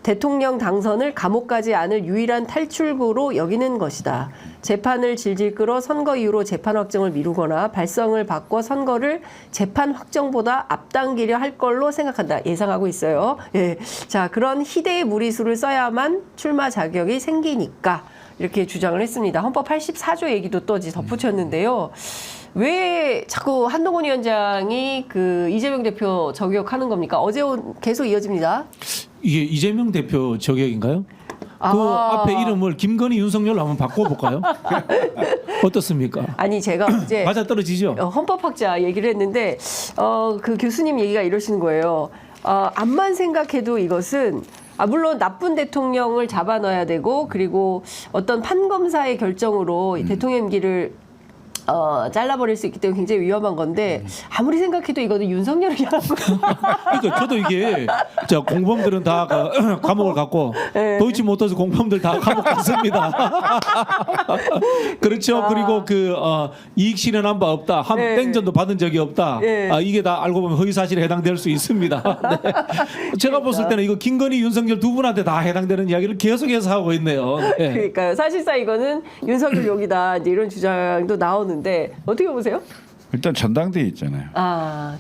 Speaker 1: 대통령 당선을 감옥 가지 않을 유일한 탈출구로 여기는 것이다. 재판을 질질 끌어 선거 이후로 재판 확정을 미루거나 발성을 바꿔 선거를 재판 확정보다 앞당기려 할 걸로 생각한다. 예상하고 있어요. 예. 자, 그런 희대의 무리수를 써야만 출마 자격이 생기니까 이렇게 주장을 했습니다. 헌법 84조 얘기도 또 덧붙였는데요. 왜 자꾸 한동훈 위원장이 그 이재명 대표 저격하는 겁니까? 어제 계속 이어집니다.
Speaker 3: 이게 이재명 대표 저격인가요? 그
Speaker 1: 아.
Speaker 3: 앞에 이름을 김건희 윤석열로 한번 바꿔볼까요? 어떻습니까?
Speaker 1: 아니 제가 어제
Speaker 3: 맞아 떨어지죠.
Speaker 1: 헌법학자 얘기를 했는데 그 교수님 얘기가 이러시는 거예요. 암만 생각해도 이것은 물론 나쁜 대통령을 잡아 넣어야 되고 그리고 어떤 판검사의 결정으로 이 대통령 임기를 잘라버릴 수 있기 때문에 굉장히 위험한 건데 아무리 생각해도 이거는 윤석열을 향한 거예요.
Speaker 3: 그러니까 저도 이게 자 공범들은 다 감옥을 갔고
Speaker 1: 네.
Speaker 3: 도이치모터스 공범들 다 감옥 갔습니다. 그렇죠. 그리고 그 이익 실현한 바 없다. 한
Speaker 1: 네.
Speaker 3: 땡전도 받은 적이 없다.
Speaker 1: 네.
Speaker 3: 이게 다 알고 보면 허위 사실에 해당될 수 있습니다. 네. 제가 봤을 때는 이거 김건희 윤석열 두 분한테 다 해당되는 이야기를 계속해서 하고 있네요. 네.
Speaker 1: 그러니까요. 사실상 이거는 윤석열 욕이다 이제 이런 주장도 나오는데 어떻게 보세요?
Speaker 2: 일단 전당대회 있잖아요.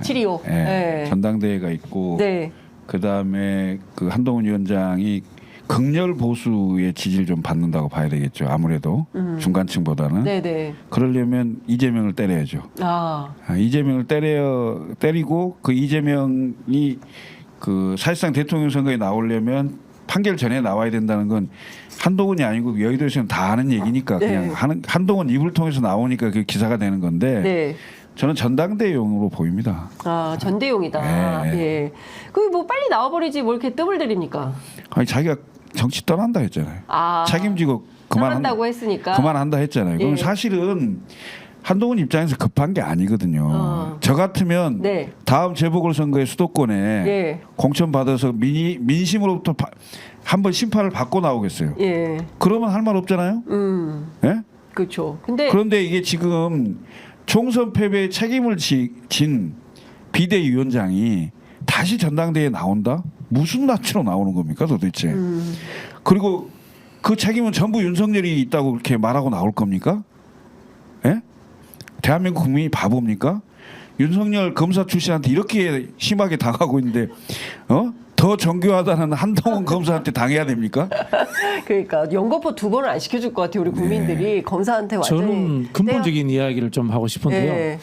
Speaker 1: 725.
Speaker 2: 예,
Speaker 1: 네.
Speaker 2: 전당대회가 있고
Speaker 1: 네.
Speaker 2: 그다음에 그 한동훈 위원장이 극렬 보수의 지지를 좀 받는다고 봐야 되겠죠. 아무래도 중간층보다는.
Speaker 1: 네네.
Speaker 2: 그러려면 이재명을 때려야죠. 이재명을 때리고 그 이재명이 그 사실상 대통령 선거에 나오려면 판결 전에 나와야 된다는 건 한동훈이 아니고 여의도에서는 다 아는 얘기니까 그냥 한동훈 입을 통해서 나오니까 그 기사가 되는 건데
Speaker 1: 네.
Speaker 2: 저는 전당대회용으로 보입니다.
Speaker 1: 전대용이다.
Speaker 2: 네.
Speaker 1: 예. 그 뭐 빨리 나와버리지 뭘 이렇게 뜸을 들입니까?
Speaker 2: 아니 자기가 정치 떠난다 했잖아요. 책임지고
Speaker 1: 그만한다고 했으니까.
Speaker 2: 그만한다 했잖아요. 그럼
Speaker 1: 예.
Speaker 2: 사실은 한동훈 입장에서 급한 게 아니거든요. 저 같으면
Speaker 1: 네.
Speaker 2: 다음 재보궐선거의 수도권에
Speaker 1: 예.
Speaker 2: 공천 받아서 민심으로부터 한번 심판을 받고 나오겠어요.
Speaker 1: 예.
Speaker 2: 그러면 할 말 없잖아요. 예?
Speaker 1: 그렇죠. 근데
Speaker 2: 그런데 이게 지금 총선 패배에 책임을 진 비대위원장이 다시 전당대회에 나온다? 무슨 낯으로 나오는 겁니까 도대체? 그리고 그 책임은 전부 윤석열이 있다고 그렇게 말하고 나올 겁니까? 예? 대한민국 국민이 바보입니까? 윤석열 검사 출신한테 이렇게 심하게 당하고 있는데 더 정교하다는 한동훈 검사한테 당해야 됩니까?
Speaker 1: 그러니까 연거푸 2번을 안 시켜줄 것 같아요. 우리 국민들이 검사한테 완전히.
Speaker 3: 저는 근본적인 이야기를 좀 하고 싶은데요.
Speaker 1: 네.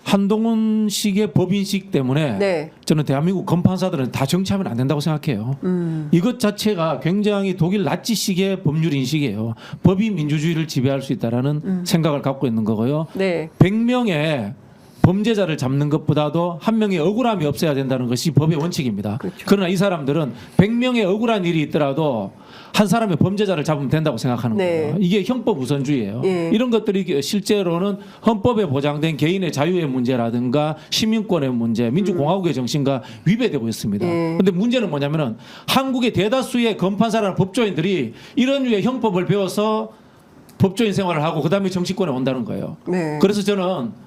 Speaker 3: 한동훈식의 법인식 때문에
Speaker 1: 네.
Speaker 3: 저는 대한민국 검판사들은 다 정치하면 안 된다고 생각해요. 이것 자체가 굉장히 독일 나치식의 법률 인식이에요. 법이 민주주의를 지배할 수 있다라는 생각을 갖고 있는 거고요.
Speaker 1: 네.
Speaker 3: 100명의 범죄자를 잡는 것보다도 한 명의 억울함이 없어야 된다는 것이 법의 원칙입니다.
Speaker 1: 그렇죠.
Speaker 3: 그러나 이 사람들은 100명의 억울한 일이 있더라도 한 사람의 범죄자를 잡으면 된다고 생각하는
Speaker 1: 네.
Speaker 3: 거예요. 이게 형법 우선주의예요.
Speaker 1: 예.
Speaker 3: 이런 것들이 실제로는 헌법에 보장된 개인의 자유의 문제라든가 시민권의 문제, 민주공화국의 정신과 위배되고 있습니다. 그런데 문제는 뭐냐면은 한국의 대다수의 검판사라는 법조인들이 이런 류의 형법을 배워서 법조인 생활을 하고 그다음에 정치권에 온다는 거예요.
Speaker 1: 네.
Speaker 3: 그래서 저는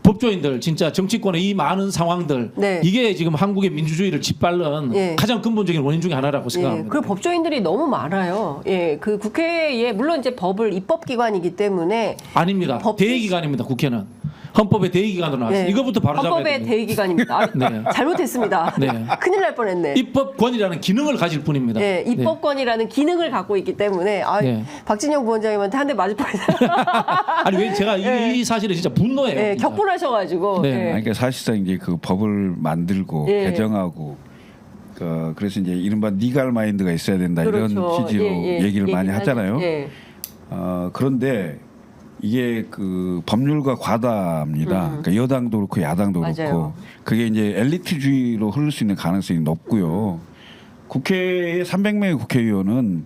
Speaker 3: 법조인들 진짜 정치권의 이 많은 상황들
Speaker 1: 네.
Speaker 3: 이게 지금 한국의 민주주의를 짓밟는
Speaker 1: 예.
Speaker 3: 가장 근본적인 원인 중에 하나라고 생각합니다.
Speaker 1: 그리고 법조인들이 너무 많아요. 예, 그 국회에 물론 이제 법을 입법기관이기 때문에
Speaker 3: 아닙니다. 대의기관입니다. 국회는 헌법의 대의기관으로 나왔어요.
Speaker 1: 네.
Speaker 3: 이거부터 바로 잡아야
Speaker 1: 헌법의
Speaker 3: 됩니다.
Speaker 1: 대의기관입니다.
Speaker 3: 네.
Speaker 1: 잘못했습니다.
Speaker 3: 네.
Speaker 1: 큰일 날 뻔했네.
Speaker 3: 입법권이라는 기능을 가질 뿐입니다.
Speaker 1: 네, 입법권이라는 기능을 갖고 있기 때문에
Speaker 3: 네.
Speaker 1: 박진영 부원장님한테 한 대 맞을 뻔했어요.
Speaker 3: 아니 왜 제가 이 사실에 진짜 분노해요.
Speaker 1: 네,
Speaker 3: 진짜.
Speaker 1: 격분하셔가지고.
Speaker 3: 네.
Speaker 1: 네.
Speaker 2: 아니, 그러니까 사실상 이제 그 법을 만들고
Speaker 1: 예.
Speaker 2: 개정하고 그래서 이제 이른바 니갈 마인드가 있어야 된다
Speaker 1: 그렇죠.
Speaker 2: 이런 취지로 얘기를 많이 하잖아요.
Speaker 1: 예.
Speaker 2: 그런데 이게 그 법률과 과다입니다. 그러니까 여당도 그렇고 야당도
Speaker 1: 맞아요.
Speaker 2: 그렇고 그게 이제 엘리트주의로 흐를 수 있는 가능성이 높고요. 국회에 300명의 국회의원은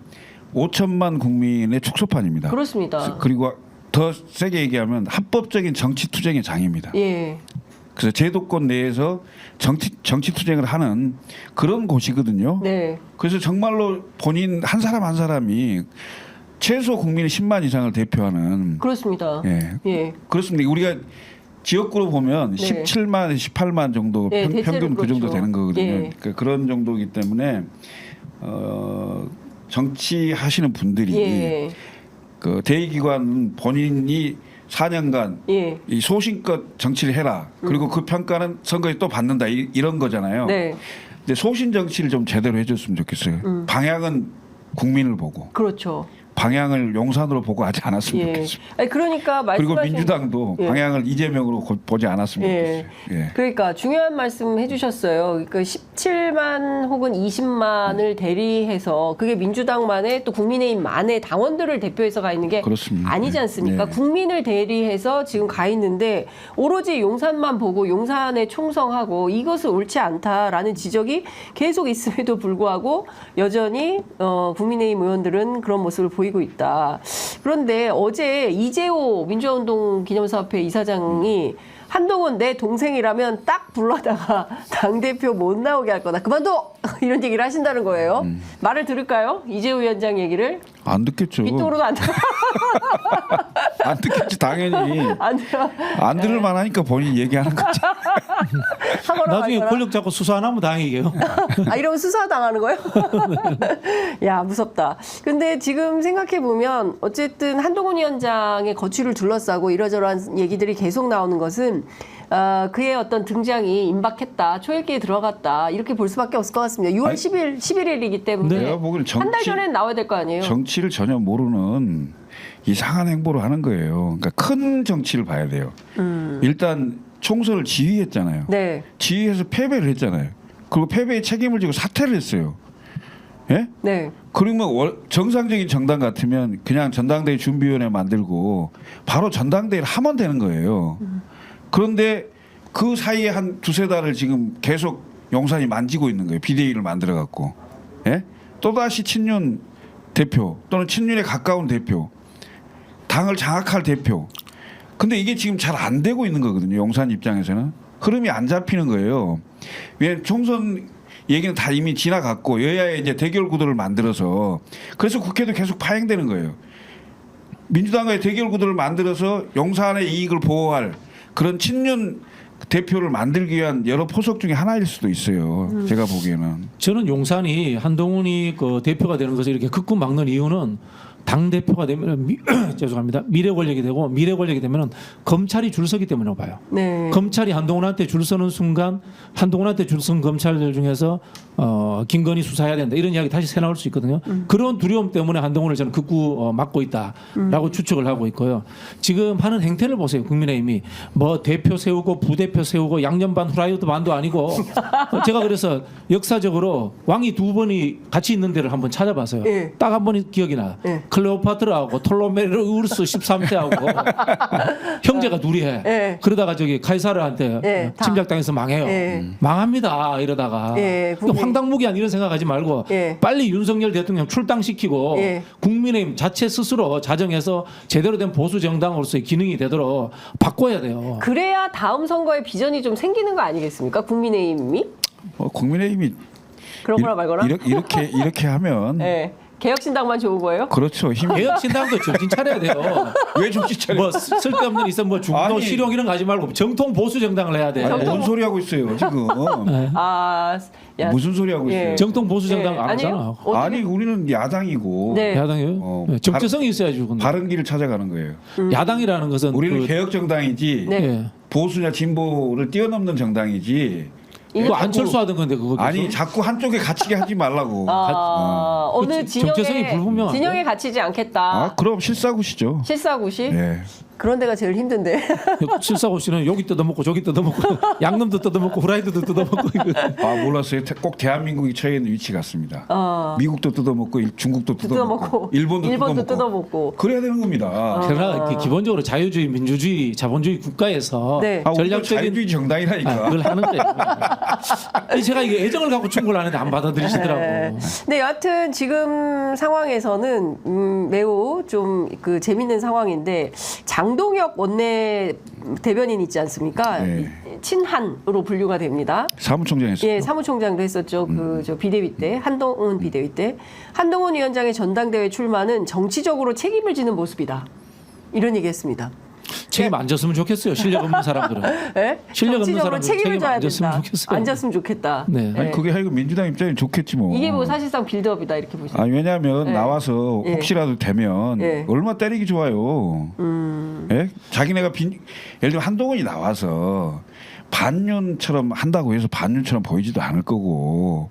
Speaker 2: 5천만 국민의 축소판입니다.
Speaker 1: 그렇습니다.
Speaker 2: 그리고 더 세게 얘기하면 합법적인 정치 투쟁의 장입니다.
Speaker 1: 예.
Speaker 2: 그래서 제도권 내에서 정치 투쟁을 하는 그런 곳이거든요.
Speaker 1: 네.
Speaker 2: 그래서 정말로 본인 한 사람 한 사람이 최소 국민의 10만 이상을 대표하는
Speaker 1: 그렇습니다.
Speaker 2: 예. 그렇습니다. 우리가 지역구로 보면
Speaker 1: 네.
Speaker 2: 17만, 18만 정도
Speaker 1: 네, 대체로
Speaker 2: 평균 그 정도
Speaker 1: 그렇죠.
Speaker 2: 되는 거거든요.
Speaker 1: 예.
Speaker 2: 그러니까 그런 정도이기 때문에 정치하시는 분들이
Speaker 1: 예.
Speaker 2: 그 대의기관 본인이 4년간
Speaker 1: 예.
Speaker 2: 이 소신껏 정치를 해라. 그리고 그 평가는 선거에 또 받는다. 이런 거잖아요.
Speaker 1: 네.
Speaker 2: 근데 소신 정치를 좀 제대로 해줬으면 좋겠어요. 방향은 국민을 보고
Speaker 1: 그렇죠.
Speaker 2: 방향을 용산으로 보고 하지 않았으면
Speaker 1: 예.
Speaker 2: 좋겠습니다.
Speaker 1: 아니, 그러니까
Speaker 2: 그리고
Speaker 1: 말씀하신
Speaker 2: 민주당도
Speaker 1: 예.
Speaker 2: 방향을 이재명으로 보지 않았으면
Speaker 1: 예.
Speaker 2: 좋겠어요. 예.
Speaker 1: 그러니까 중요한 말씀 해주셨어요. 그 17만 혹은 20만을 대리해서 그게 민주당만의 또 국민의힘만의 당원들을 대표해서 가 있는 게
Speaker 2: 그렇습니다.
Speaker 1: 아니지 않습니까?
Speaker 2: 네.
Speaker 1: 국민을 대리해서 지금 가 있는데 오로지 용산만 보고 용산에 총성하고 이것은 옳지 않다라는 지적이 계속 있음에도 불구하고 여전히 국민의힘 의원들은 그런 모습을 보이고 있다. 그런데 어제 이재호 민주화운동 기념사업회 이사장이 한동훈 내 동생이라면 딱 불러다가 당대표 못 나오게 할 거다. 그만둬! 이런 얘기를 하신다는 거예요. 말을 들을까요? 이재호 위원장 얘기를?
Speaker 2: 안 듣겠죠.
Speaker 1: 빗도로도 안 들어.
Speaker 2: 안 듣겠지 당연히.
Speaker 1: 안 들어.
Speaker 2: 안 들을 만하니까 본인이 얘기하는 거지.
Speaker 1: 하거나
Speaker 3: 나중에
Speaker 1: 말거나.
Speaker 3: 권력 잡고 수사 안 하면 당이게요.
Speaker 1: 아, 이러면 수사 당하는 거예요? 야, 무섭다. 근데 지금 생각해 보면 어쨌든 한동훈 위원장의 거취를 둘러싸고 이러저러한 얘기들이 계속 나오는 것은 그의 어떤 등장이 임박했다, 초읽기에 들어갔다 이렇게 볼 수밖에 없을 것 같습니다. 6월
Speaker 2: 아니,
Speaker 1: 11일이기 때문에
Speaker 2: 내가 보기에는
Speaker 1: 한 달 전에 나와야 될 거 아니에요?
Speaker 2: 정치를 전혀 모르는 이상한 행보를 하는 거예요. 그러니까 큰 정치를 봐야 돼요. 일단 총선을 지휘했잖아요.
Speaker 1: 네.
Speaker 2: 지휘해서 패배를 했잖아요. 그리고 패배의 책임을 지고 사퇴를 했어요. 예?
Speaker 1: 네.
Speaker 2: 그러면 정상적인 정당 같으면 그냥 전당대회 준비위원회 만들고 바로 전당대회를 하면 되는 거예요. 그런데 그 사이에 한 두세 달을 지금 계속 용산이 만지고 있는 거예요. 비대위를 만들어 갖고. 예? 또다시 친윤 대표 또는 친윤에 가까운 대표, 당을 장악할 대표. 근데 이게 지금 잘 안 되고 있는 거거든요. 용산 입장에서는. 흐름이 안 잡히는 거예요. 왜 총선 얘기는 다 이미 지나갔고 여야의 이제 대결 구도를 만들어서 그래서 국회도 계속 파행되는 거예요. 민주당과의 대결 구도를 만들어서 용산의 이익을 보호할 그런 친윤 대표를 만들기 위한 여러 포석 중에 하나일 수도 있어요. 제가 보기에는.
Speaker 3: 저는 용산이 한동훈이 그 대표가 되는 것을 이렇게 극구 막는 이유는 당 대표가 되면 죄송합니다. 미래 권력이 되고 미래 권력이 되면은 검찰이 줄 서기 때문이라고 봐요.
Speaker 1: 네.
Speaker 3: 검찰이 한동훈한테 줄 서는 순간 한동훈한테 줄 선 검찰들 중에서 김건희 수사해야 된다 이런 이야기 다시 새 나올 수 있거든요. 그런 두려움 때문에 한동훈을 저는 극구 막고 있다라고 추측을 하고 있고요. 지금 하는 행태를 보세요. 국민의힘이 뭐 대표 세우고 부대표 세우고 양념반 후라이드 반도 아니고 제가 그래서 역사적으로 왕이 두 번이 같이 있는 데를 한번 찾아봤어요.
Speaker 1: 예.
Speaker 3: 딱 한 번이 기억이 나요.
Speaker 1: 예.
Speaker 3: 클레오파트라하고 톨로메르우스 13세하고 형제가 둘이 해.
Speaker 1: 예.
Speaker 3: 그러다가 저기 카이사르한테
Speaker 1: 예, 다.
Speaker 3: 침략당해서 망해요.
Speaker 1: 예.
Speaker 3: 망합니다. 이러다가
Speaker 1: 예,
Speaker 3: 그 황당무계한 이런 생각하지 말고
Speaker 1: 예.
Speaker 3: 빨리 윤석열 대통령 출당시키고
Speaker 1: 예.
Speaker 3: 국민의힘 자체 스스로 자정해서 제대로 된 보수 정당으로서의 기능이 되도록 바꿔야 돼요.
Speaker 1: 그래야 다음 선거에 비전이 좀 생기는 거 아니겠습니까? 국민의힘이?
Speaker 2: 국민의힘이
Speaker 1: 그러거나 말거나?
Speaker 2: 이렇게 하면
Speaker 1: 네. 개혁신당만 좋은 거예요?
Speaker 2: 그렇죠. 힘이
Speaker 3: 개혁신당도 정신 차려야 돼요.
Speaker 2: 왜 정신 차려?
Speaker 3: 뭐 쓸데없는 있어 뭐 중도
Speaker 2: 아니.
Speaker 3: 실용 이런 거 하지 말고 정통 보수 정당을 해야 돼.
Speaker 2: 뭔 소리 하고 있어요 지금?
Speaker 1: 아, 야,
Speaker 2: 무슨 소리 하고 있어요?
Speaker 1: 예.
Speaker 3: 정통 보수 정당
Speaker 1: 예,
Speaker 3: 안
Speaker 1: 아니에요?
Speaker 3: 하잖아.
Speaker 1: 어떻게-
Speaker 2: 아니 우리는 야당이고
Speaker 1: 네.
Speaker 3: 야당이요? 네, 적재성이 있어야지. 근데.
Speaker 2: 바른 길을 찾아가는 거예요.
Speaker 3: 야당이라는 것은
Speaker 2: 우리는
Speaker 3: 그,
Speaker 2: 개혁 정당이지
Speaker 1: 네.
Speaker 3: 예.
Speaker 2: 보수냐 진보를 뛰어넘는 정당이지.
Speaker 3: 그거 안철수 하던 건데 그거
Speaker 2: 아니
Speaker 3: 계속.
Speaker 2: 자꾸 한쪽에 갇히게 하지 말라고.
Speaker 1: 어느
Speaker 3: 그 정체성이
Speaker 1: 진영에
Speaker 3: 불분명한데?
Speaker 1: 진영에 갇히지 않겠다.
Speaker 2: 아 그럼 실사구시죠.
Speaker 1: 실사구시?
Speaker 2: 예.
Speaker 1: 그런 데가 제일 힘든데.
Speaker 3: 실사고 씨는 여기 뜯어먹고 저기 뜯어먹고 양념도 뜯어먹고 후라이드도 뜯어먹고 이거.
Speaker 2: 아 몰랐어요. 꼭 대한민국이 처해 있는 위치 같습니다. 미국도 뜯어먹고 중국도 뜯어먹고
Speaker 1: 뜯어먹고
Speaker 2: 일본도
Speaker 1: 뜯어먹고.
Speaker 2: 그래야 되는 겁니다.
Speaker 3: 그러나 이렇게 기본적으로 자유주의, 민주주의, 자본주의 국가에서
Speaker 1: 네.
Speaker 2: 아, 우리도
Speaker 3: 전략적인
Speaker 2: 자유주의 정당이라니까.
Speaker 3: 그걸 하는 거예요. 아니, 제가 이게 애정을 갖고 충고를 하는데 안 받아들이시더라고.
Speaker 1: 네, 여하튼 지금 상황에서는 매우 좀 그 재밌는 상황인데 장동혁 원내 대변인 있지 않습니까?
Speaker 2: 네.
Speaker 1: 친한으로 분류가 됩니다.
Speaker 2: 사무총장 했어요.
Speaker 1: 예, 사무총장도 했었죠. 저 비대위 때 한동훈 비대위 때 한동훈 위원장의 전당대회 출마는 정치적으로 책임을 지는 모습이다. 이런 얘기했습니다.
Speaker 3: 책임 안 졌으면 좋겠어요. 실력 없는 사람들은.
Speaker 1: 네?
Speaker 3: 실력 없는
Speaker 1: 정치적으로
Speaker 3: 사람들은
Speaker 1: 책임을
Speaker 3: 책임
Speaker 1: 져야
Speaker 3: 안 졌으면
Speaker 1: 된다.
Speaker 3: 좋겠어요.
Speaker 1: 안 졌으면 좋겠다.
Speaker 3: 네.
Speaker 2: 아니 그게 하여간 민주당 입장이 좋겠지 뭐.
Speaker 1: 이게 뭐 사실상 빌드업이다 이렇게 보시죠.
Speaker 2: 아니 왜냐하면
Speaker 1: 네.
Speaker 2: 나와서
Speaker 1: 예.
Speaker 2: 혹시라도 되면
Speaker 1: 예.
Speaker 2: 얼마나 때리기 좋아요. 예? 자기네가 예를 들면 한동훈이 나와서 반윤처럼 한다고 해서 반윤처럼 보이지도 않을 거고,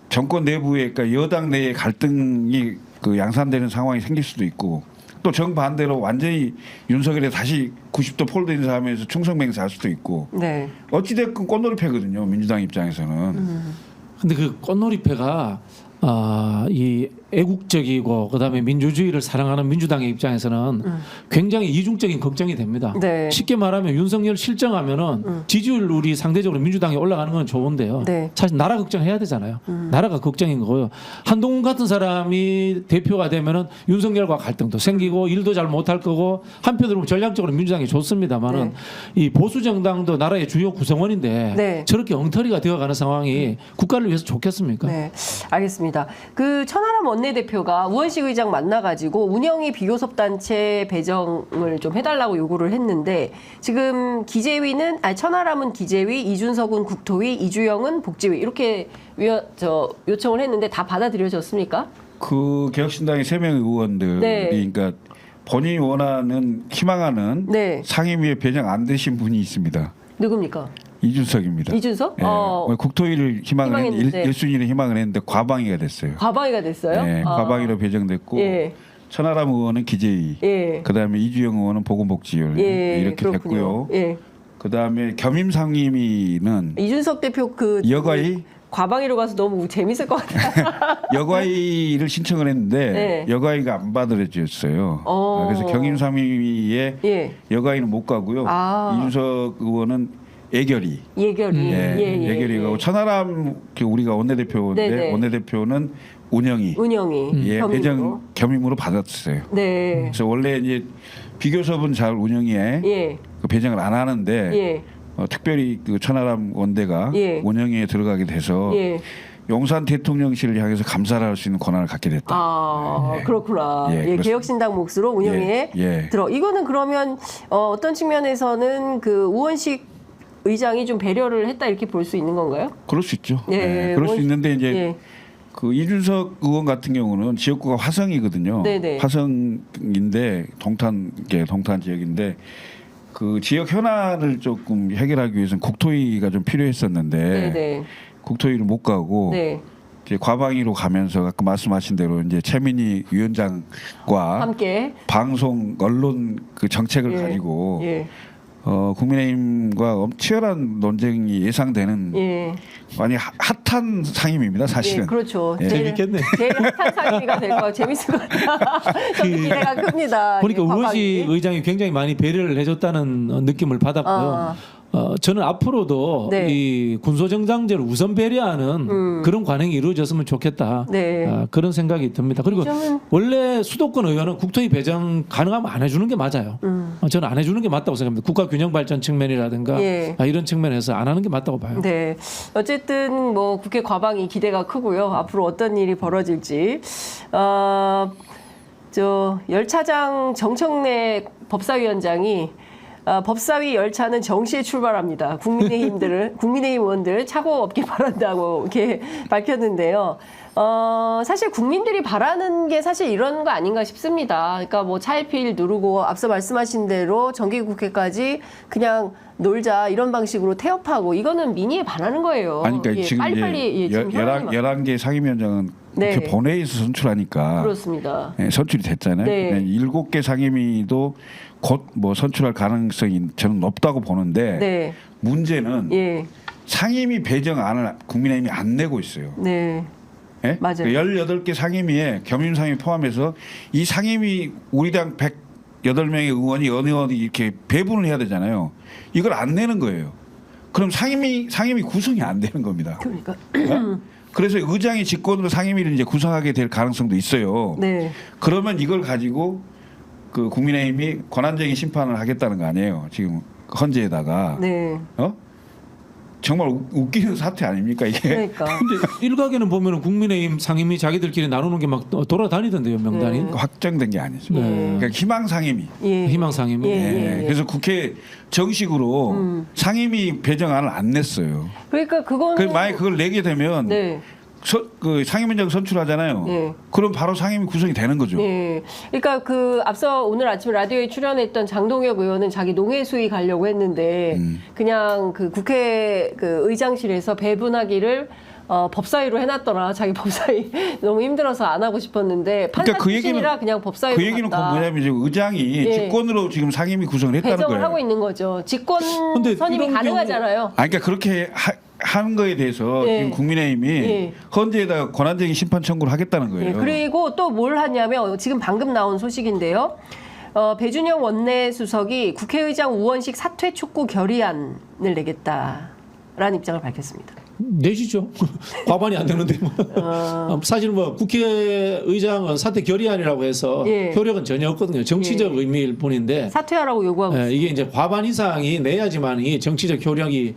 Speaker 2: 정권 내부에 그러니까 여당 내에 갈등이 그 양산되는 상황이 생길 수도 있고, 또 정반대로 완전히 윤석열에 다시 90도 폴드 인사하면서 충성맹세할 수도 있고,
Speaker 1: 네.
Speaker 2: 어찌됐건 꽃놀이패거든요 민주당 입장에서는.
Speaker 3: 근데 그 꽃놀이패가 이 애국적이고 그다음에 민주주의를 사랑하는 민주당의 입장에서는 굉장히 이중적인 걱정이 됩니다.
Speaker 1: 네.
Speaker 3: 쉽게 말하면 윤석열 실정하면은 지지율이 상대적으로 민주당이 올라가는 건 좋은데요.
Speaker 1: 네.
Speaker 3: 사실 나라 걱정해야 되잖아요. 나라가 걱정인 거고요. 한동훈 같은 사람이 대표가 되면은 윤석열과 갈등도 생기고 일도 잘 못할 거고 한편으로는 전략적으로 민주당이 좋습니다만은 이 보수 정당도 나라의 주요 구성원인데
Speaker 1: 네.
Speaker 3: 저렇게 엉터리가 되어가는 상황이 국가를 위해서 좋겠습니까?
Speaker 1: 네, 알겠습니다. 그 천하람 원내대표가 우원식 의장 만나가지고 운영위 비교섭단체 배정을 좀 해달라고 요구를 했는데 지금 기재위는 천하람은 기재위, 이준석은 국토위, 이주영은 복지위 이렇게 요청을 했는데 다 받아들여졌습니까?
Speaker 2: 그 개혁신당의 3명 의원들이
Speaker 1: 네.
Speaker 2: 그러니까 본인이 원하는 희망하는
Speaker 1: 네.
Speaker 2: 상임위에 배정 안 되신 분이 있습니다.
Speaker 1: 누굽니까?
Speaker 2: 이준석입니다.
Speaker 1: 이준석?
Speaker 2: 예. 국토위를
Speaker 1: 희망했는데.
Speaker 2: 1순위를 희망을 했는데 과방위가 됐어요.
Speaker 1: 과방위가 됐어요?
Speaker 2: 예, 과방위로 배정됐고
Speaker 1: 예.
Speaker 2: 천하람 의원은 기재위,
Speaker 1: 예.
Speaker 2: 그다음에 이주영 의원은 보건복지위
Speaker 1: 예,
Speaker 2: 이렇게
Speaker 1: 그렇군요.
Speaker 2: 됐고요.
Speaker 1: 예.
Speaker 2: 그다음에 겸임 상임위는
Speaker 1: 이준석 대표 그
Speaker 2: 여가위
Speaker 1: 과방위로 가서 너무 재밌을 것 같아요.
Speaker 2: 여가위를 신청을 했는데
Speaker 1: 네.
Speaker 2: 여가위가 안 받아들여졌어요.
Speaker 1: 어.
Speaker 2: 그래서 겸임 상임위에
Speaker 1: 예.
Speaker 2: 여가위는 못 가고요.
Speaker 1: 아.
Speaker 2: 이준석 의원은 예결위.
Speaker 1: 예결위.
Speaker 2: 예결위 가고 천하람 우리가 원내대표인데
Speaker 1: 네네.
Speaker 2: 원내대표는 운영위.
Speaker 1: 운영위.
Speaker 2: 예,
Speaker 1: 겸임으로.
Speaker 2: 배정 겸임으로 받았어요.
Speaker 1: 네.
Speaker 2: 그래서 원래 이제 비교섭은 잘 운영위에
Speaker 1: 예.
Speaker 2: 그 배정을 안 하는데
Speaker 1: 예.
Speaker 2: 특별히 그 천하람 원대가
Speaker 1: 예.
Speaker 2: 운영위에 들어가게 돼서
Speaker 1: 예.
Speaker 2: 용산 대통령실을 향해서 감사를 할 수 있는 권한을 갖게 됐다.
Speaker 1: 아, 그렇구나.
Speaker 2: 예,
Speaker 1: 예,
Speaker 2: 그렇습니다.
Speaker 1: 개혁신당 몫으로 운영위에
Speaker 2: 예.
Speaker 1: 들어. 이거는 그러면 어떤 측면에서는 그 우원식 의장이 좀 배려를 했다 이렇게 볼 수 있는 건가요?
Speaker 2: 그럴 수 있죠.
Speaker 1: 예,
Speaker 2: 그럴 수 있는데 이제
Speaker 1: 예.
Speaker 2: 그 이준석 의원 같은 경우는 지역구가 화성이거든요.
Speaker 1: 네네.
Speaker 2: 화성인데 동탄 지역인데 그 지역 현안을 조금 해결하기 위해서는 국토위가 좀 필요했었는데
Speaker 1: 네네.
Speaker 2: 국토위를 못 가고
Speaker 1: 네.
Speaker 2: 이제 과방위로 가면서 아까 말씀하신 대로 이제 최민희 위원장과
Speaker 1: 함께.
Speaker 2: 방송 언론 그 정책을
Speaker 1: 예.
Speaker 2: 가지고
Speaker 1: 예.
Speaker 2: 국민의힘과 치열한 논쟁이 예상되는
Speaker 1: 예.
Speaker 2: 많이 핫한 상임입니다, 사실은.
Speaker 1: 예, 그렇죠.
Speaker 2: 예.
Speaker 3: 재밌겠네.
Speaker 1: 제일 핫한 상임위가 될 거예요. 재밌을 것 같아요. 저도 기대가 큽니다.
Speaker 3: 보니까
Speaker 1: 예,
Speaker 3: 우원식
Speaker 1: 과방위.
Speaker 3: 의장이 굉장히 많이 배려를 해줬다는 느낌을 받았고요. 저는 앞으로도
Speaker 1: 네.
Speaker 3: 이 군소정당제를 우선 배려하는 그런 관행이 이루어졌으면 좋겠다.
Speaker 1: 네.
Speaker 3: 그런 생각이 듭니다. 그리고
Speaker 1: 요즘은-
Speaker 3: 원래 수도권 의원은 국토위 배정 가능하면 안 해주는 게 맞아요. 저는 안 해주는 게 맞다고 생각합니다. 국가균형발전 측면이라든가
Speaker 1: 예.
Speaker 3: 이런 측면에서 안 하는 게 맞다고 봐요.
Speaker 1: 네. 어쨌든 뭐 국회 과방위 기대가 크고요. 앞으로 어떤 일이 벌어질지. 열차장 정청래 법사위원장이 법사위 열차는 정시에 출발합니다. 국민의힘 의원들 착오 없게 바란다고 이렇게 밝혔는데요. 사실 국민들이 바라는 게 사실 이런 거 아닌가 싶습니다. 그러니까 뭐 차일피일 누르고 앞서 말씀하신 대로 정기국회까지 그냥 놀자 이런 방식으로 태업하고 이거는 민의에 반하는 거예요.
Speaker 2: 아니, 그러니까
Speaker 1: 예,
Speaker 2: 지금
Speaker 1: 빨리빨리
Speaker 2: 이제
Speaker 1: 지금 현안이
Speaker 2: 11개 상임위원장은
Speaker 1: 네.
Speaker 2: 국회 본회의에서 선출하니까
Speaker 1: 그렇습니다.
Speaker 2: 선출이 됐잖아요.
Speaker 1: 네.
Speaker 2: 7개 상임위도 곧 뭐 선출할 가능성이 저는 높다고 보는데
Speaker 1: 네.
Speaker 2: 문제는
Speaker 1: 예.
Speaker 2: 상임위 배정안을 국민의힘이 안 내고 있어요.
Speaker 1: 네.
Speaker 2: 예?
Speaker 1: 맞아요.
Speaker 2: 18개 상임위에 겸임 상임위 포함해서 이 상임위 우리 당 108명의 의원이 어느 의원이 이렇게 배분을 해야 되잖아요. 이걸 안 내는 거예요. 그럼 상임위 구성이 안 되는 겁니다.
Speaker 1: 그러니까.
Speaker 2: 어? 그래서 의장이 직권으로 상임위를 이제 구성하게 될 가능성도 있어요.
Speaker 1: 네.
Speaker 2: 그러면 이걸 가지고 그 국민의힘이 권한쟁의 심판을 하겠다는 거 아니에요. 지금 헌재에다가
Speaker 1: 네.
Speaker 2: 정말 웃기는 사태 아닙니까 이게?
Speaker 1: 그러니까.
Speaker 3: 근데 일각에는 보면은 국민의힘 상임위 자기들끼리 나누는 게 막 돌아다니던데요, 명단이.
Speaker 2: 확정된 게 아니죠.
Speaker 3: 네.
Speaker 2: 그러니까 희망 상임위.
Speaker 1: 예.
Speaker 3: 희망 상임위.
Speaker 1: 예.
Speaker 2: 그래서 국회 정식으로 상임위 배정안을 안 냈어요.
Speaker 1: 그러니까 그거는
Speaker 2: 만약 그걸 내게 되면
Speaker 1: 네.
Speaker 2: 그 상임위원장 선출하잖아요.
Speaker 1: 네.
Speaker 2: 그럼 바로 상임위 구성이 되는 거죠.
Speaker 1: 네. 그러니까 그 앞서 오늘 아침 라디오에 출연했던 장동혁 의원은 자기 농해 수위 가려고 했는데 그냥 그 국회 그 의장실에서 배분하기를 법사위로 해놨더라. 자기 법사위 너무 힘들어서 안 하고 싶었는데 판사
Speaker 2: 그러니까 그
Speaker 1: 출신이라 그냥 법사위로
Speaker 2: 그 얘기는 그
Speaker 1: 갔다.
Speaker 2: 뭐냐면 이제 의장이
Speaker 1: 예.
Speaker 2: 직권으로 지금 상임위 구성을 했다는
Speaker 1: 배정을
Speaker 2: 거예요.
Speaker 1: 하고 있는 거죠. 직권
Speaker 3: 근데
Speaker 1: 선임이
Speaker 3: 이런
Speaker 1: 가능하잖아요.
Speaker 2: 그러니까 그렇게 하는 거에 대해서
Speaker 1: 예.
Speaker 2: 지금 국민의힘이
Speaker 1: 예.
Speaker 2: 헌재에다가 권한쟁의 심판 청구를 하겠다는 거예요.
Speaker 1: 예, 그리고 또 뭘 하냐면 지금 방금 나온 소식인데요. 배준영 원내수석이 국회의장 우원식 사퇴 촉구 결의안을 내겠다라는 입장을 밝혔습니다.
Speaker 3: 내시죠. 과반이 안 되는데 뭐. 사실 뭐 국회의장은 사퇴 결의안이라고 해서
Speaker 1: 예.
Speaker 3: 효력은 전혀 없거든요. 정치적 의미일 뿐인데
Speaker 1: 사퇴하라고 요구하고 있습니다.
Speaker 3: 이게 이제 과반 이상이 내야지만이 정치적 효력이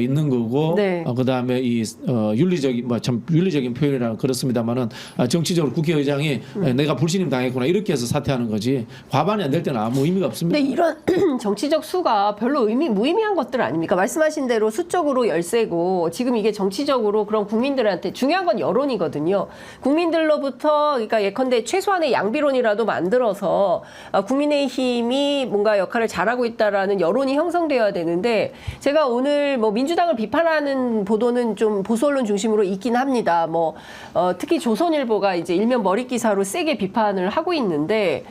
Speaker 3: 있는 거고
Speaker 1: 네.
Speaker 3: 그다음에 이 윤리적인 뭐 참 윤리적인 표현이라 그렇습니다만은 정치적으로 국회의장이 내가 불신임 당했구나 이렇게 해서 사퇴하는 거지 과반이 안 될 때는 아무 의미가 없습니다.
Speaker 1: 근데 이런 정치적 수가 별로 무의미한 것들 아닙니까? 말씀하신 대로 수적으로 열세고 지금 이게 정치적으로 그런 국민들한테 중요한 건 여론이거든요. 국민들로부터 그러니까 예컨대 최소한의 양비론이라도 만들어서 국민의힘이 뭔가 역할을 잘하고 있다라는 여론이 형성되어야 되는데 제가 오늘 뭐 민주당을 비판하는 보도는 좀 보수 언론 중심으로 있긴 합니다. 뭐 특히 조선일보가 이제 일면 머릿 기사로 세게 비판을 하고 있는데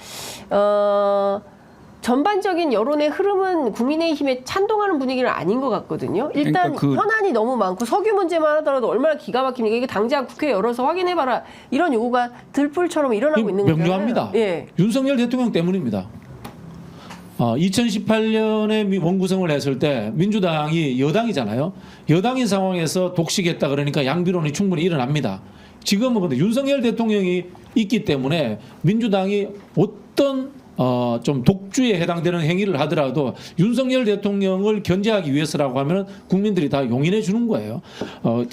Speaker 1: 전반적인 여론의 흐름은 국민의힘에 찬동하는 분위기는 아닌 것 같거든요. 일단
Speaker 2: 그러니까
Speaker 1: 현안이 너무 많고 석유 문제만 하더라도 얼마나 기가 막힙니까? 이게 당장 국회 열어서 확인해봐라. 이런 요구가 들불처럼 일어나고 있는 거잖아요.
Speaker 3: 명료합니다.
Speaker 1: 예.
Speaker 3: 윤석열 대통령 때문입니다. 2018년에 원구성을 했을 때 민주당이 여당이잖아요. 여당인 상황에서 독식했다 그러니까 양비론이 충분히 일어납니다. 지금은 근데 윤석열 대통령이 있기 때문에 민주당이 어떤 좀 독주에 해당되는 행위를 하더라도 윤석열 대통령을 견제하기 위해서라고 하면 국민들이 다 용인해 주는 거예요.